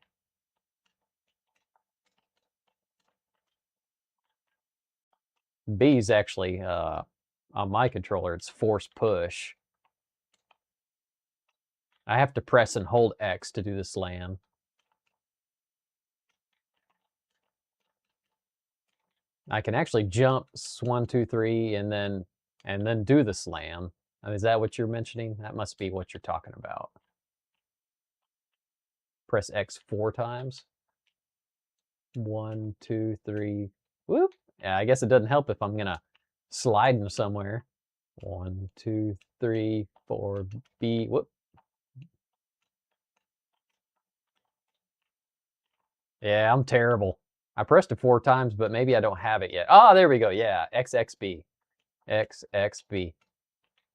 B is actually, on my controller, it's force push. I have to press and hold X to do the slam. I can actually jump 1, 2, 3, and then do the slam. Is that what you're mentioning? That must be what you're talking about. Press X 4 times. 1, 2, 3. Whoop. Yeah, I guess it doesn't help if I'm gonna slide them somewhere. 1, 2, 3, 4. B. Whoop. Yeah, I'm terrible. I pressed it 4 times, but maybe I don't have it yet. Oh, there we go. Yeah, XXB. XXB.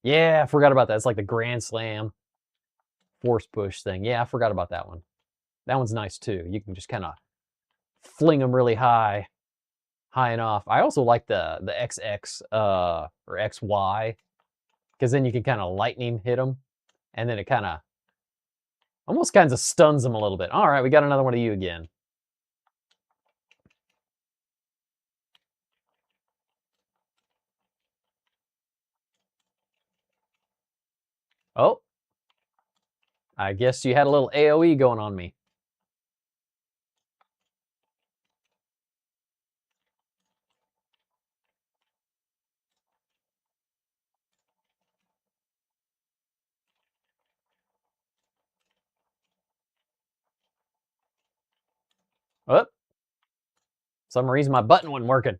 Yeah, I forgot about that. It's like the Grand Slam force push thing. Yeah, I forgot about that one. That one's nice too. You can just kind of fling them really high and off. I also like the XX or XY because then you can kind of lightning hit them, and then it kind of almost kind of stuns them a little bit. All right, we got another one of you again. Oh, I guess you had a little AoE going on me. Oh, some reason my button wasn't working.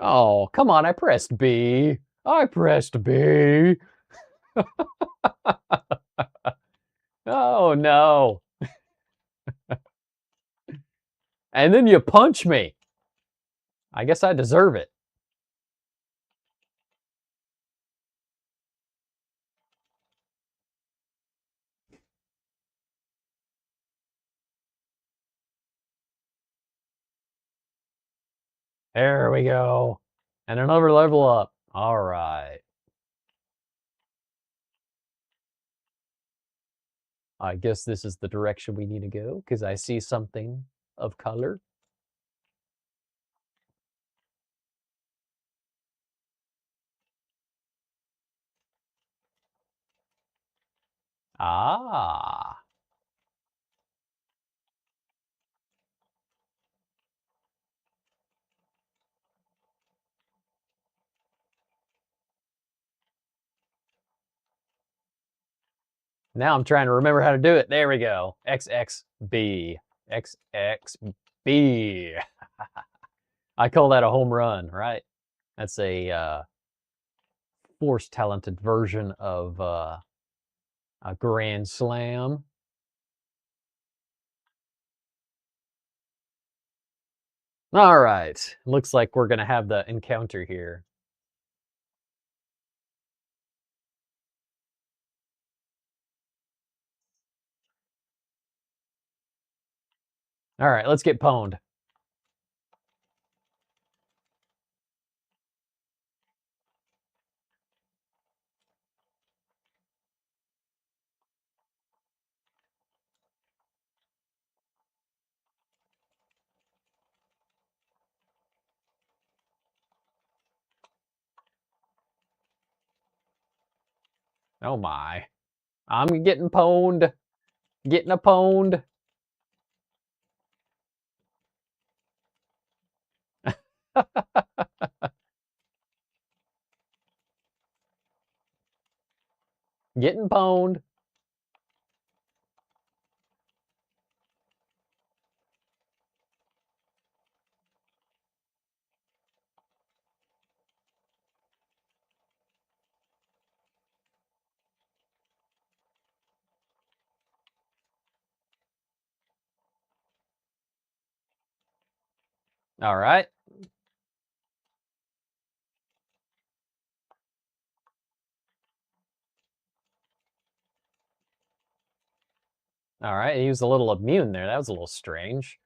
Oh, come on, I pressed B. I pressed B. Oh, no. And then you punch me. I guess I deserve it. There we go. And another level up. All right. I guess this is the direction we need to go because I see something of color. Ah. Now I'm trying to remember how to do it. There we go. XXB. XXB. I call that a home run, right? That's a force talented version of a grand slam. All right. Looks like we're going to have the encounter here. All right, let's get pwned. Oh my. I'm getting pwned. Getting a pwned. Getting pwned. All right. All right. He was a little immune there. That was a little strange.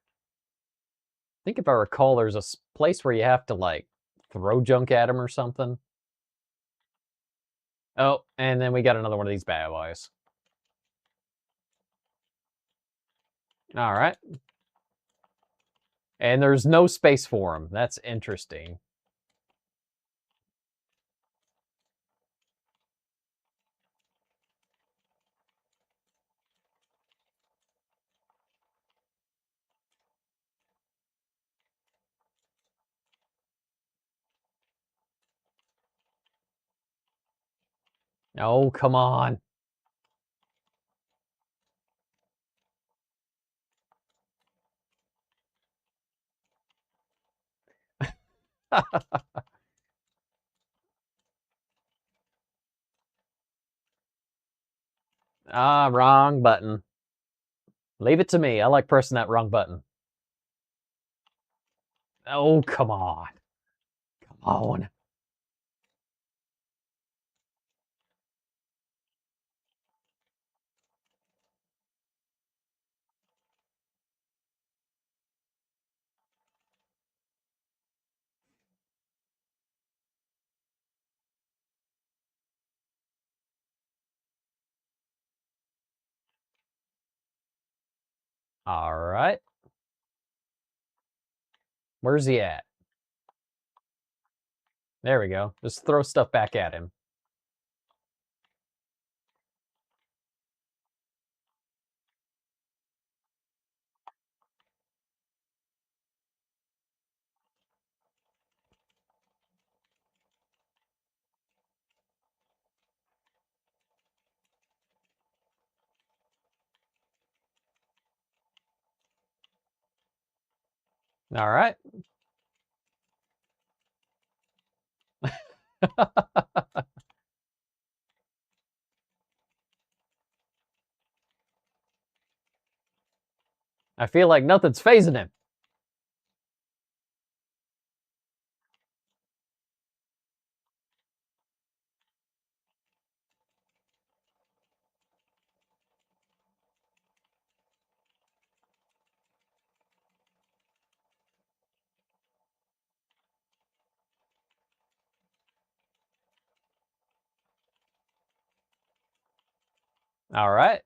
I think if I recall, there's a place where you have to like throw junk at him or something. Oh, and then we got another one of these bad boys. All right. And there's no space for him. That's interesting. Oh, come on. Ah, wrong button. Leave it to me. I like pressing that wrong button. Oh, come on. Come on. All right. Where's he at? There we go. Just throw stuff back at him. All right. I feel like nothing's phasing him. All right.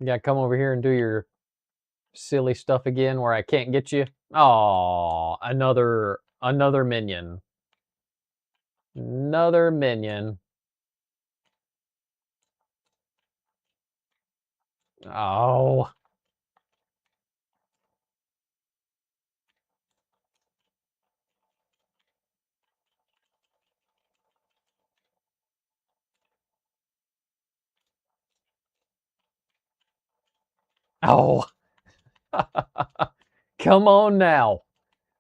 You gotta come over here and do your silly stuff again where I can't get you. Oh, another minion. Another minion. Oh. Oh. Come on now.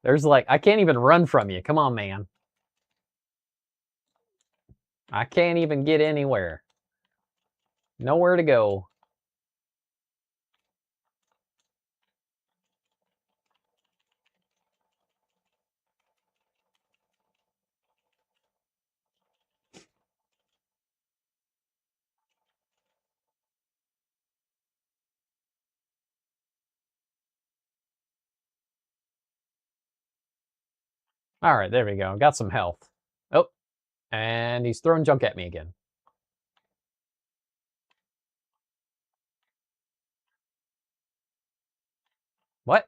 There's like, I can't even run from you. Come on, man. I can't even get anywhere. Nowhere to go. All right, there we go. Got some health. Oh, and he's throwing junk at me again. What?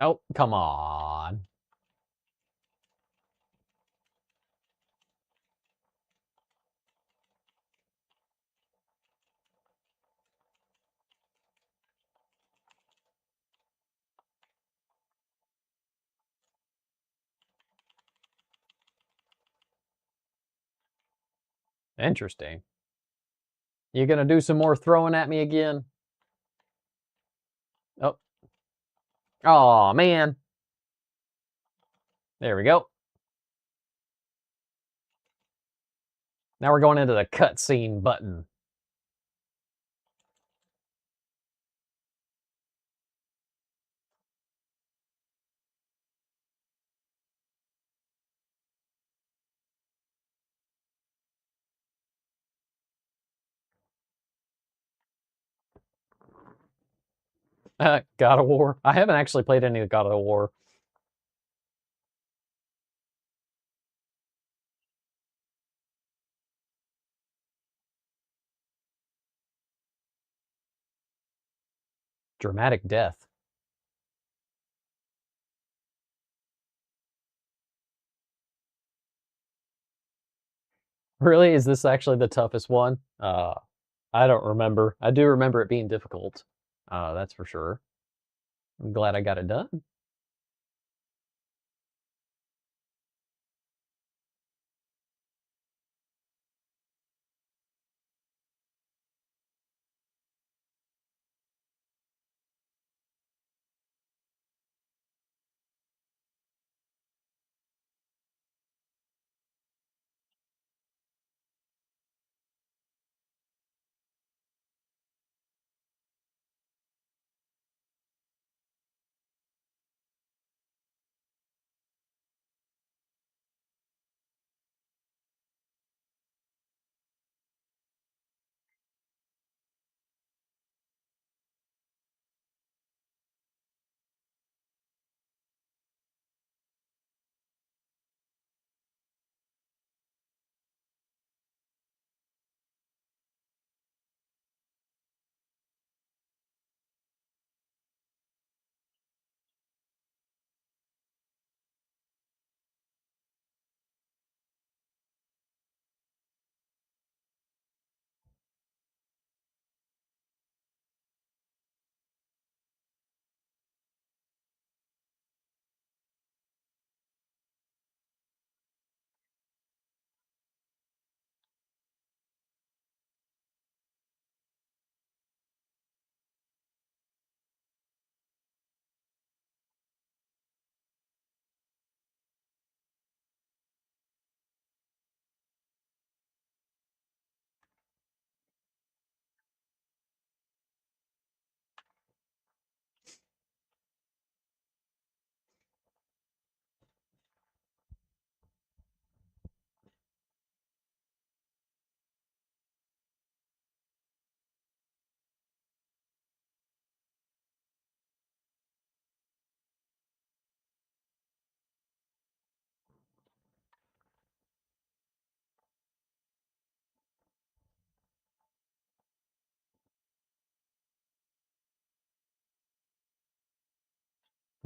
Oh, come on. Interesting. You gonna do some more throwing at me again? Oh, oh man. There we go. Now we're going into the cutscene button. God of War. I haven't actually played any of God of War. Dramatic death. Really? Is this actually the toughest one? I don't remember. I do remember it being difficult. That's for sure. I'm glad I got it done.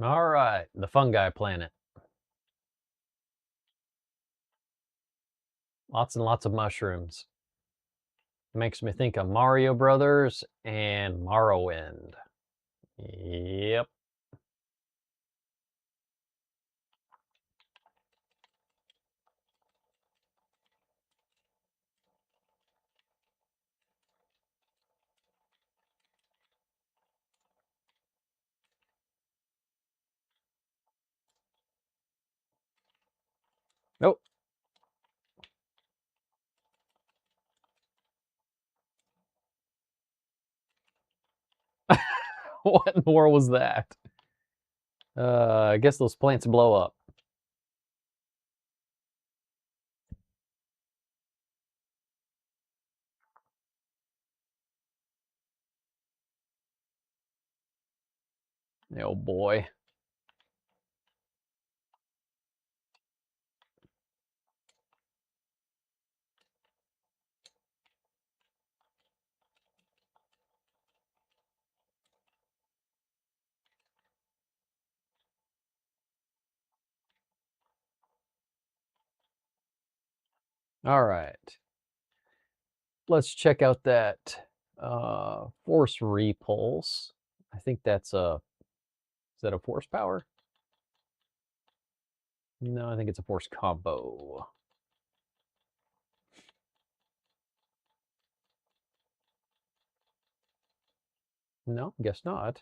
All right, the fungi planet. Lots and lots of mushrooms. Makes me think of Mario Brothers and Morrowind. Yep. Nope. What in the world was that? I guess those plants blow up. Oh boy. All right. Let's check out that force repulse. I think that's is that a force power? No, I think it's a force combo. No, guess not.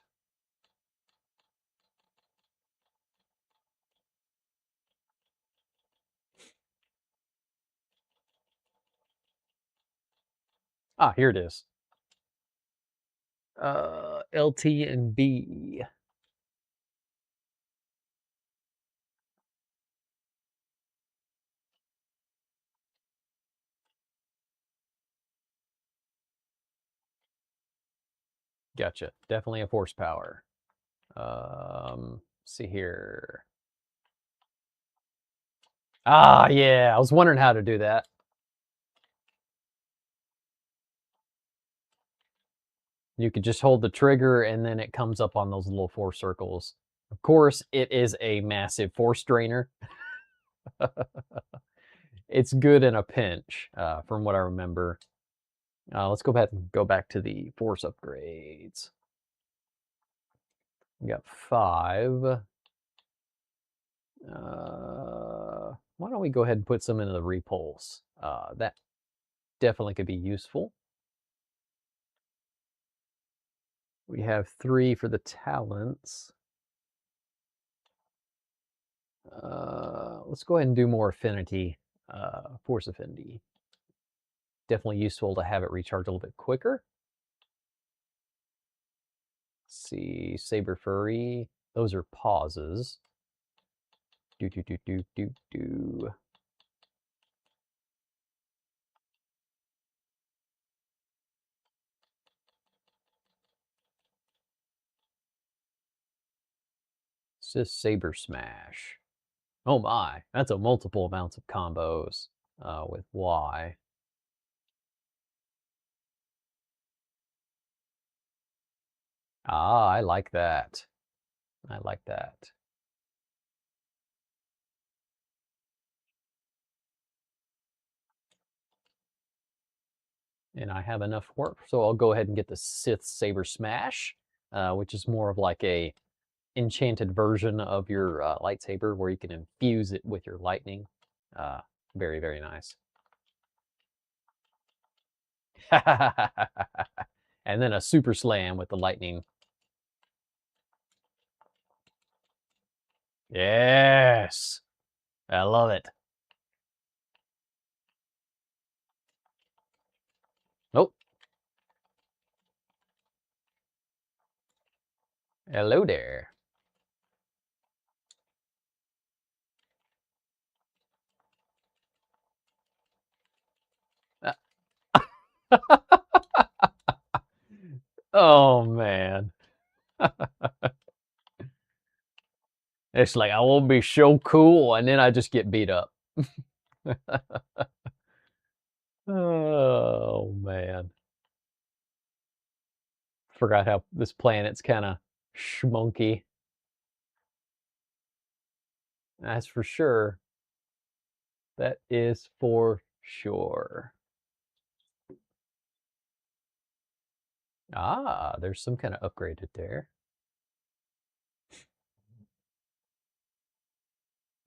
Ah, here it is. LT and B. Gotcha. Definitely a force power. See here. Ah, yeah. I was wondering how to do that. You could just hold the trigger and then it comes up on those little force circles. Of course, it is a massive force drainer. It's good in a pinch, from what I remember. Let's go back to the force upgrades. We got 5. Why don't we go ahead and put some into the repulse? That definitely could be useful. We have 3 for the talents. Let's go ahead and do more affinity, force affinity. Definitely useful to have it recharge a little bit quicker. Let's see, Saber Furry. Those are pauses. Do do do do do do. It's just Saber Smash. Oh my, that's a multiple amounts of combos with Y. Ah, I like that. I like that. And I have enough work, so I'll go ahead and get the Sith Saber Smash, which is more of like a enchanted version of your lightsaber where you can infuse it with your lightning. Very, very nice. And then a super slam with the lightning. Yes, I love it. Nope. Hello there. Oh man. It's like I will be so cool, and then I just get beat up. Oh man. Forgot how this planet's kind of schmunky. That's for sure. That is for sure. Ah, there's some kind of upgraded there.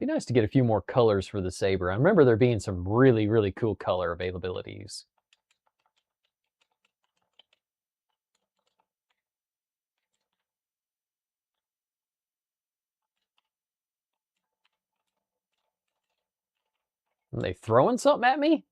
Be nice to get a few more colors for the Saber. I remember there being some really, really cool color availabilities. Are they throwing something at me?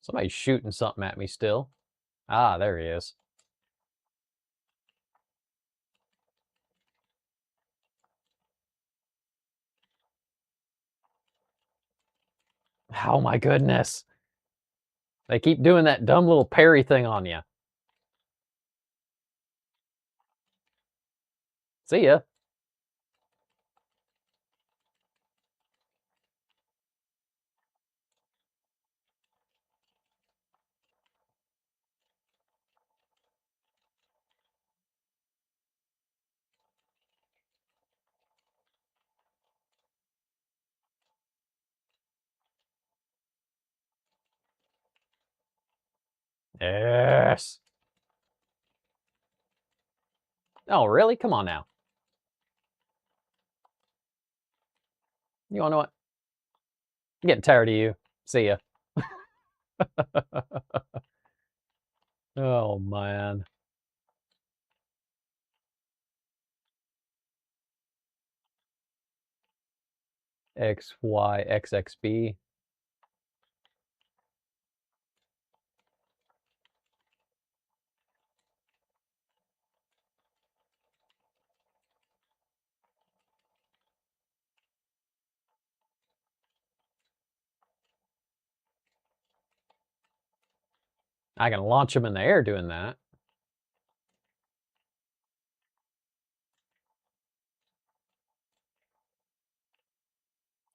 Somebody's shooting something at me still. Ah, there he is. Oh my goodness. They keep doing that dumb little parry thing on you. See ya. Yes. Oh, really? Come on now. You wanna know what? I'm getting tired of you. See ya. Oh, man. XYXXB. I can launch him in the air doing that.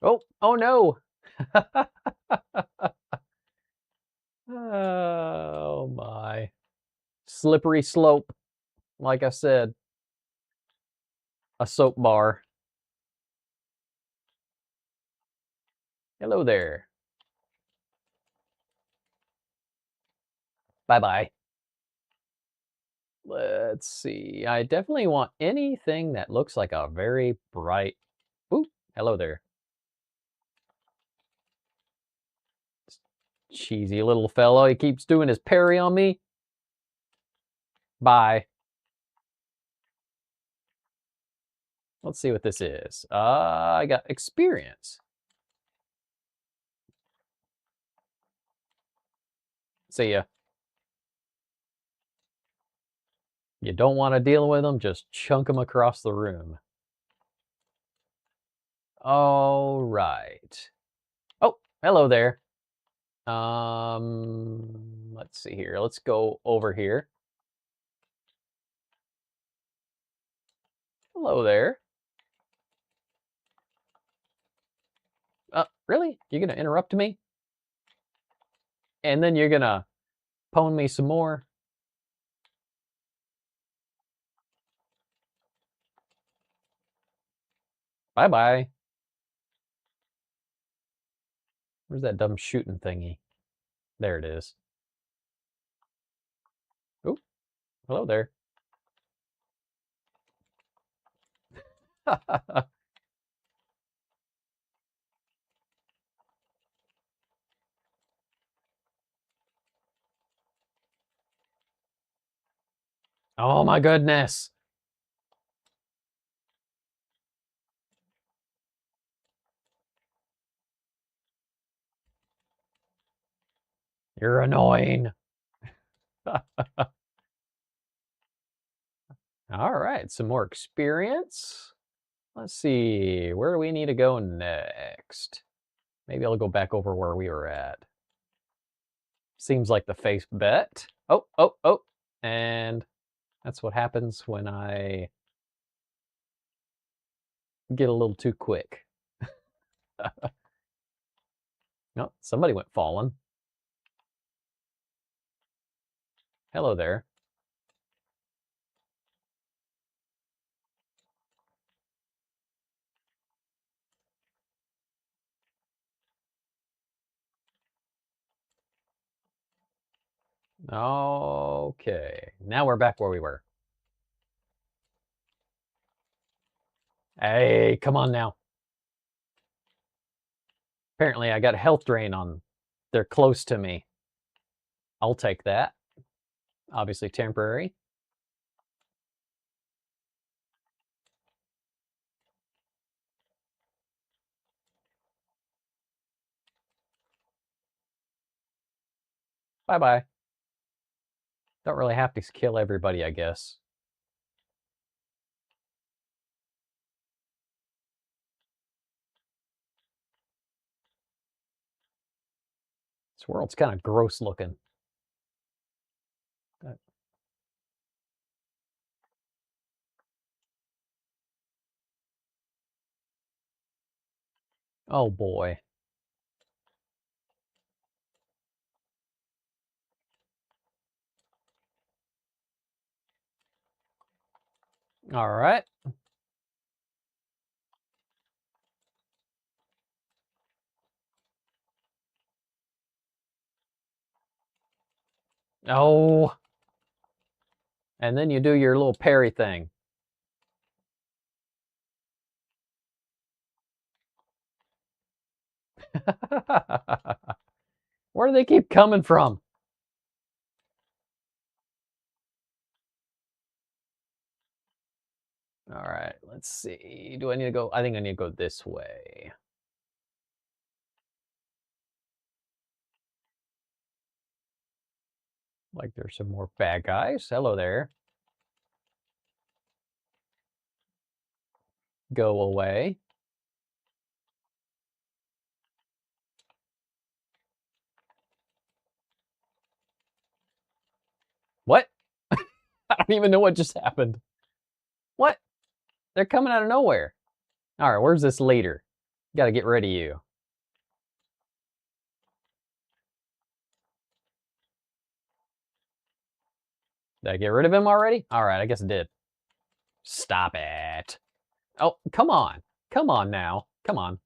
Oh, oh no. Oh my. Slippery slope. Like I said, a soap bar. Hello there. Bye-bye. Let's see. I definitely want anything that looks like a very bright... Ooh, hello there. Cheesy little fellow. He keeps doing his parry on me. Bye. Let's see what this is. I got experience. See ya. You don't want to deal with them, just chunk them across the room. All right. Oh, hello there. Let's see here. Let's go over here. Hello there. Really? You're gonna interrupt me? And then you're gonna pwn me some more? Bye-bye. Where's that dumb shooting thingy? There it is. Oh, hello there. Oh my goodness. You're annoying. All right, some more experience. Let's see, where do we need to go next? Maybe I'll go back over where we were at. Seems like the face bet. Oh, oh, oh. And that's what happens when I get a little too quick. No, somebody went falling. Hello there. Okay, now we're back where we were. Hey, come on now. Apparently I got a health drain on. They're close to me. I'll take that. Obviously temporary. Bye-bye. Don't really have to kill everybody, I guess. This world's kind of gross looking. Oh boy. All right. Oh. And then you do your little parry thing. Where do they keep coming from? All right, let's see. Do I need to go? I think I need to go this way. Like there's some more bad guys. Hello there. Go away. What? I don't even know what just happened. What? They're coming out of nowhere. All right, where's this leader? Got to get rid of you. Did I get rid of him already? All right, I guess I did. Stop it. Oh, come on. Come on now. Come on.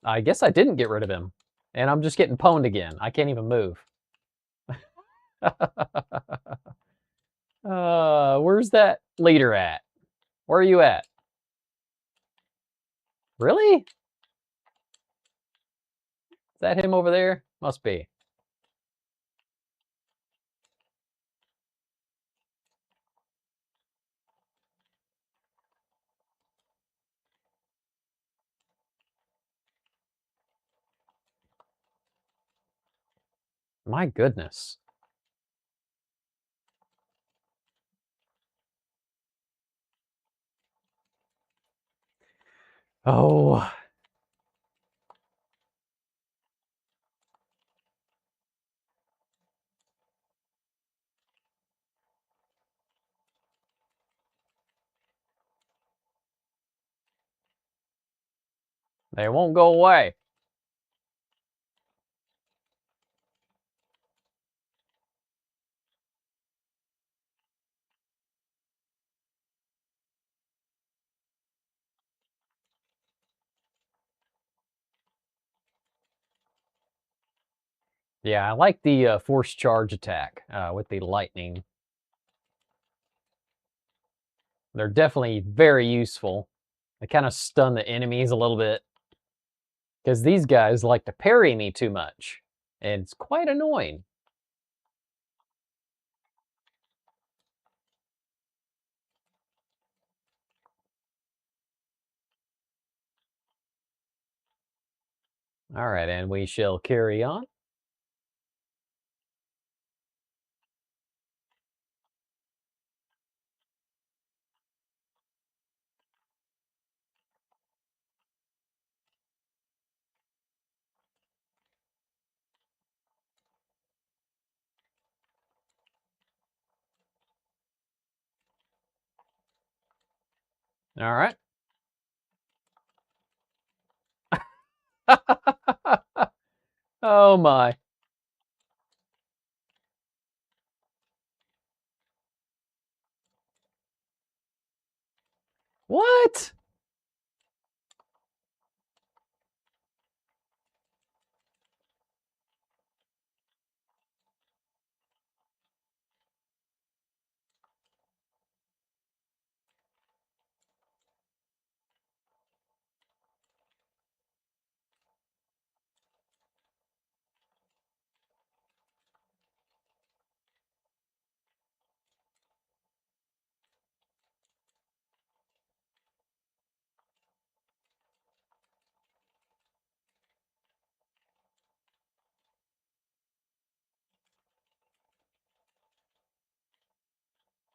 I guess I didn't get rid of him. And I'm just getting pwned again. I can't even move. Where's that leader at? Where are you at? Really? Is that him over there? Must be. My goodness. Oh. They won't go away. Yeah, I like the force charge attack with the lightning. They're definitely very useful. They kind of stun the enemies a little bit. Because these guys like to parry me too much. And it's quite annoying. All right, and we shall carry on. All right. Oh my. What?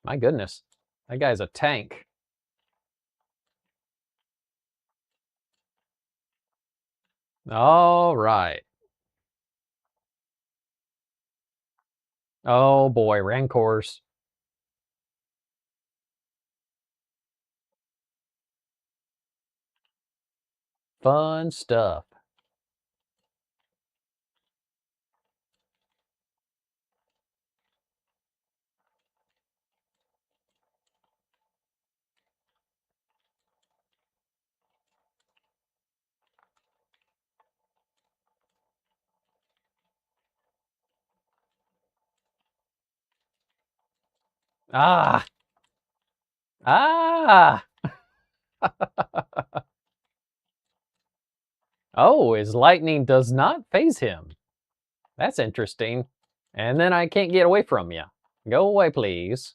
My goodness. That guy's a tank. All right. Oh boy, Rancors. Fun stuff. Ah! Ah! Oh, his lightning does not phase him. That's interesting. And then I can't get away from you. Go away, please.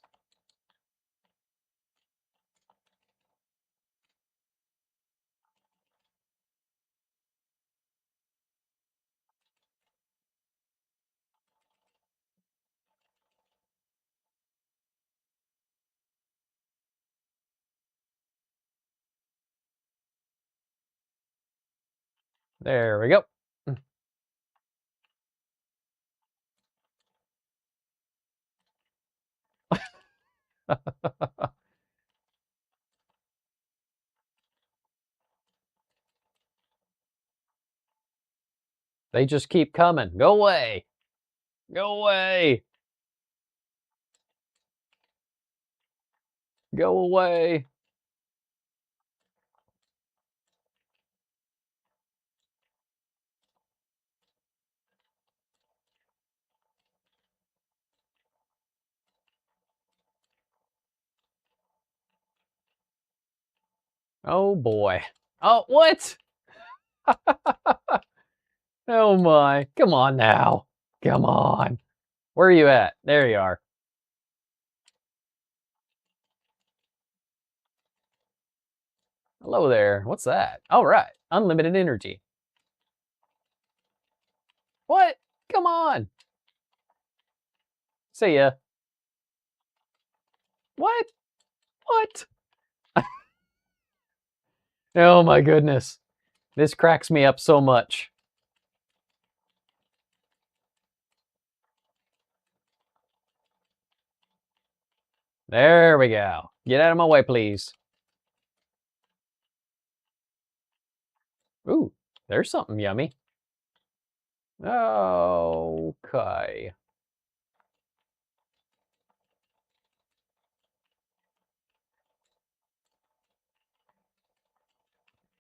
There we go. They just keep coming. Go away. Go away. Go away. Oh boy. Oh, what? Oh my. Come on now. Come on. Where are you at? There you are. Hello there. What's that? All right. Unlimited energy. What? Come on. See ya. What? What? Oh my goodness. This cracks me up so much. There we go. Get out of my way, please. Ooh, there's something yummy. Okay.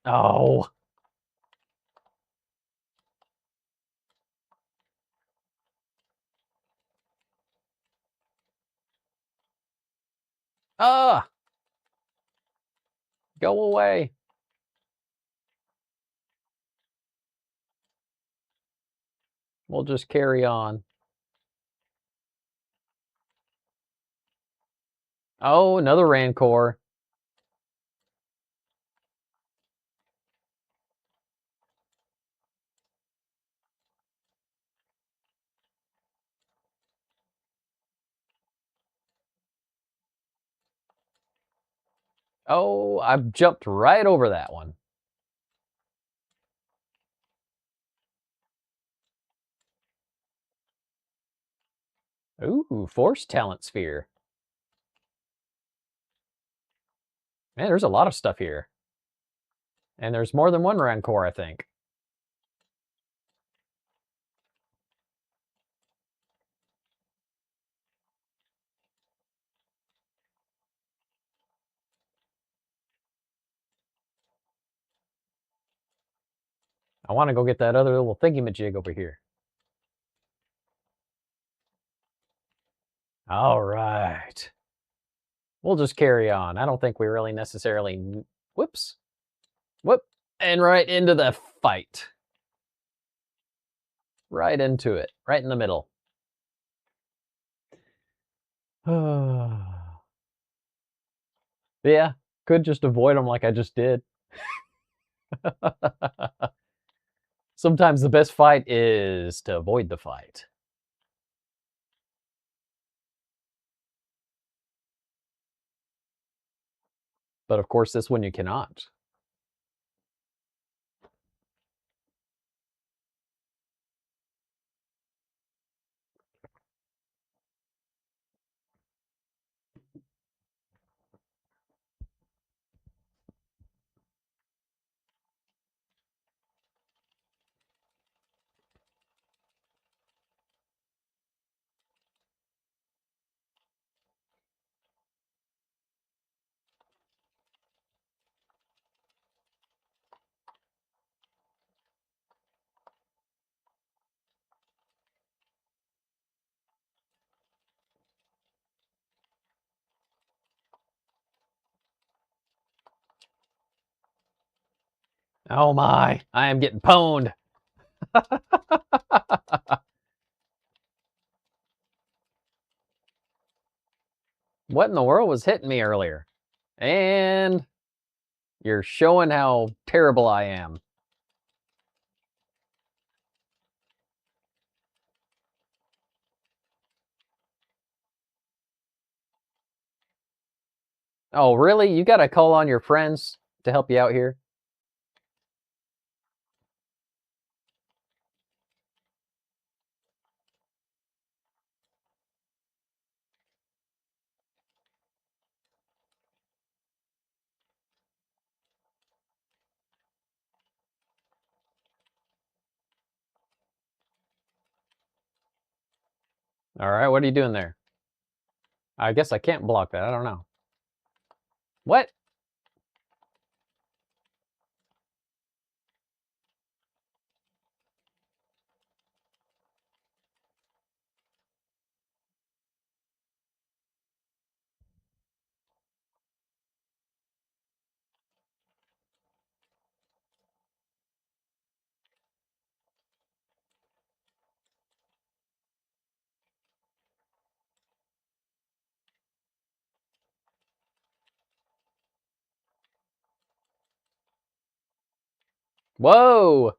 Oh. Ah, go away. We'll just carry on. Oh, another Rancor. Oh, I jumped right over that one. Ooh, Force Talent Sphere. Man, there's a lot of stuff here. And there's more than one Rancor, I think. I want to go get that other little thingy-majig over here. All right. We'll just carry on. I don't think we really necessarily... Whoops. Whoop. And right into the fight. Right into it. Right in the middle. Yeah, could just avoid them like I just did. Sometimes the best fight is to avoid the fight. But of course, this one you cannot. Oh my, I am getting pwned. What in the world was hitting me earlier? And you're showing how terrible I am. Oh, really? You gotta call on your friends to help you out here? All right, what are you doing there? I guess I can't block that. I don't know. What? Whoa!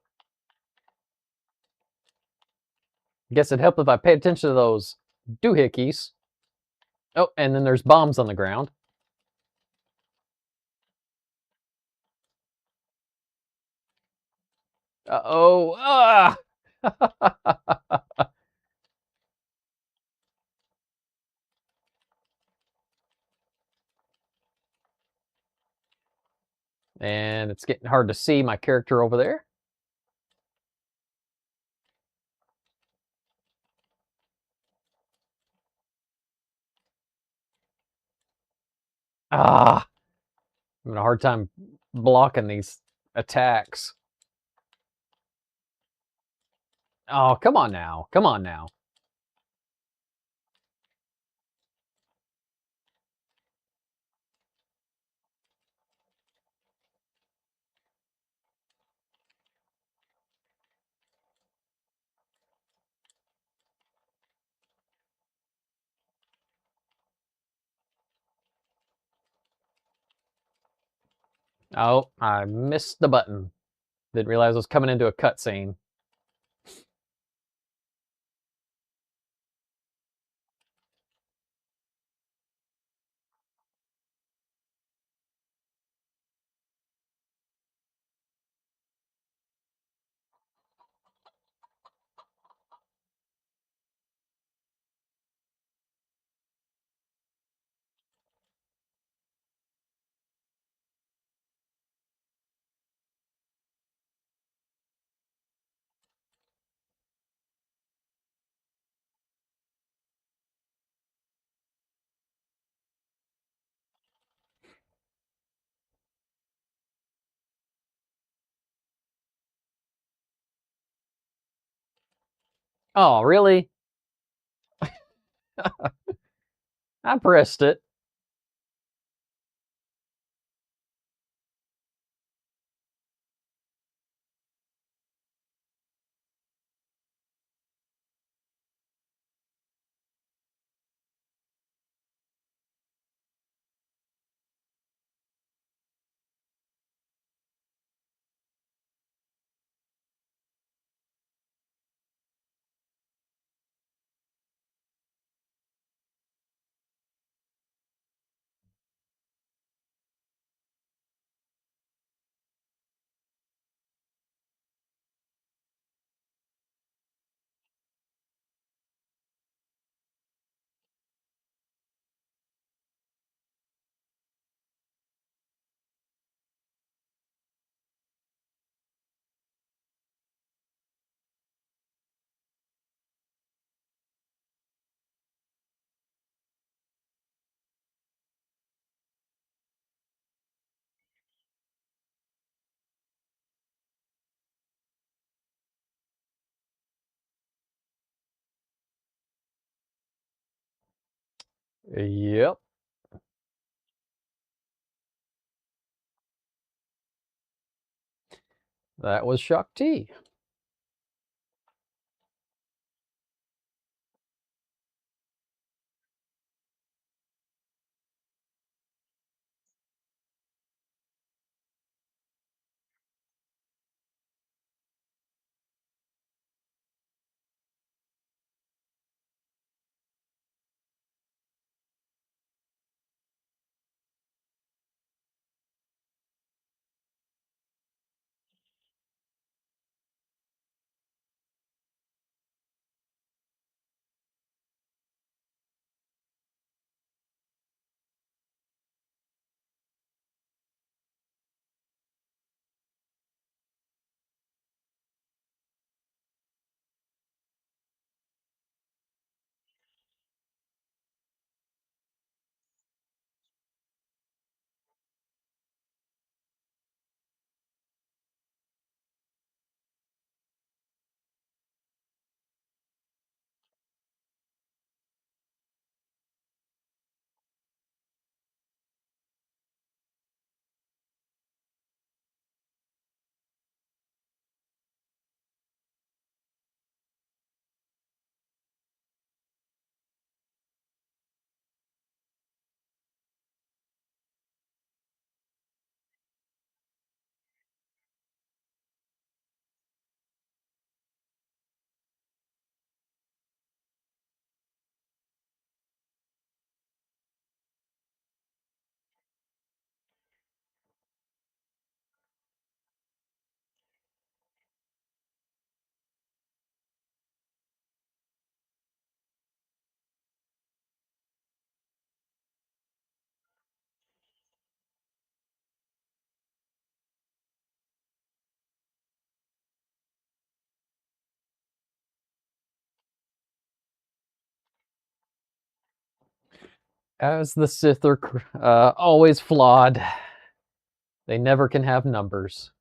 Guess it'd help if I paid attention to those doohickeys. Oh, and then there's bombs on the ground. Uh-oh. Ah! And it's getting hard to see my character over there. Ah! I'm having a hard time blocking these attacks. Oh, come on now. Come on now. Oh, I missed the button. Didn't realize I was coming into a cutscene. Oh, really? I pressed it. Yep. That was Shaak Ti. As the Sith are always flawed. They never can have numbers.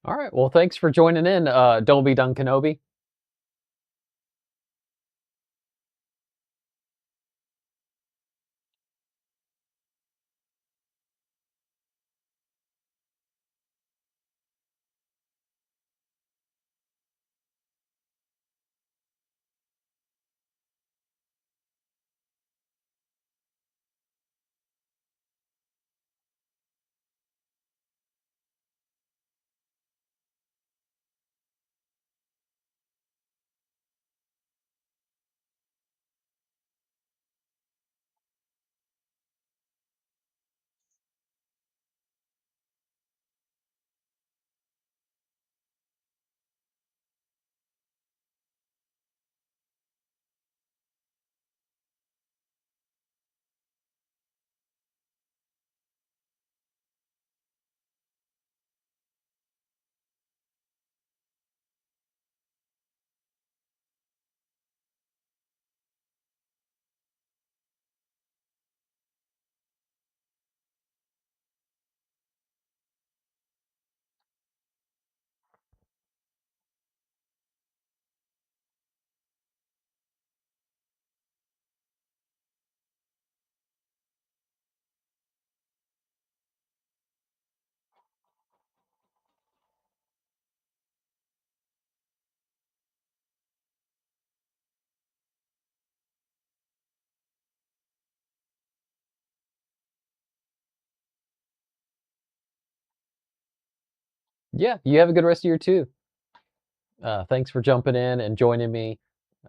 All right. Well, thanks for joining in, Dolby Dun Kenobi. Yeah, you have a good rest of your too. Thanks for jumping in and joining me.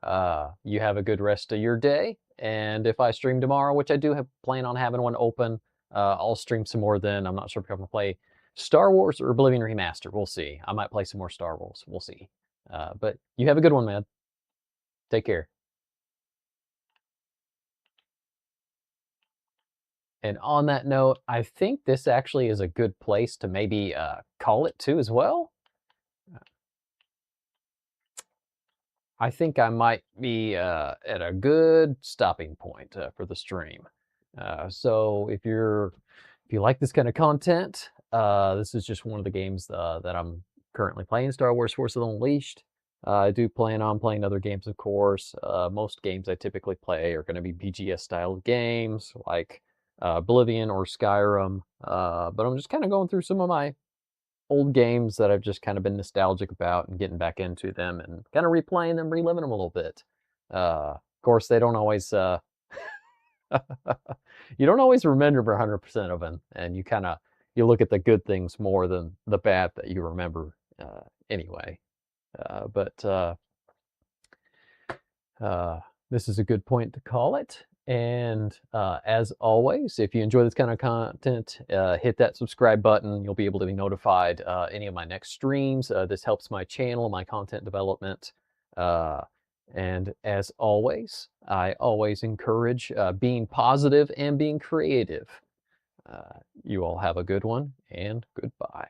You have a good rest of your day. And if I stream tomorrow, which I do have plan on having one open, I'll stream some more then. I'm not sure if I'm going to play Star Wars or Oblivion Remastered. We'll see. I might play some more Star Wars. We'll see. But you have a good one, man. Take care. And on that note, I think this actually is a good place to maybe call it too as well. I think I might be at a good stopping point for the stream. So if you like this kind of content, this is just one of the games that I'm currently playing, Star Wars Force Unleashed. I do plan on playing other games, of course. Most games I typically play are going to be BGS style games like Oblivion or Skyrim. But I'm just kind of going through some of my old games that I've just kind of been nostalgic about and getting back into them and kind of replaying them, reliving them a little bit. Of course, they don't always, you don't always remember 100% of them, and you look at the good things more than the bad that you remember anyway. But this is a good point to call it. And as always, if you enjoy this kind of content, hit that subscribe button. You'll be able to be notified any of my next streams. This helps my channel, my content development. And as always, I always encourage being positive and being creative. You all have a good one, and goodbye.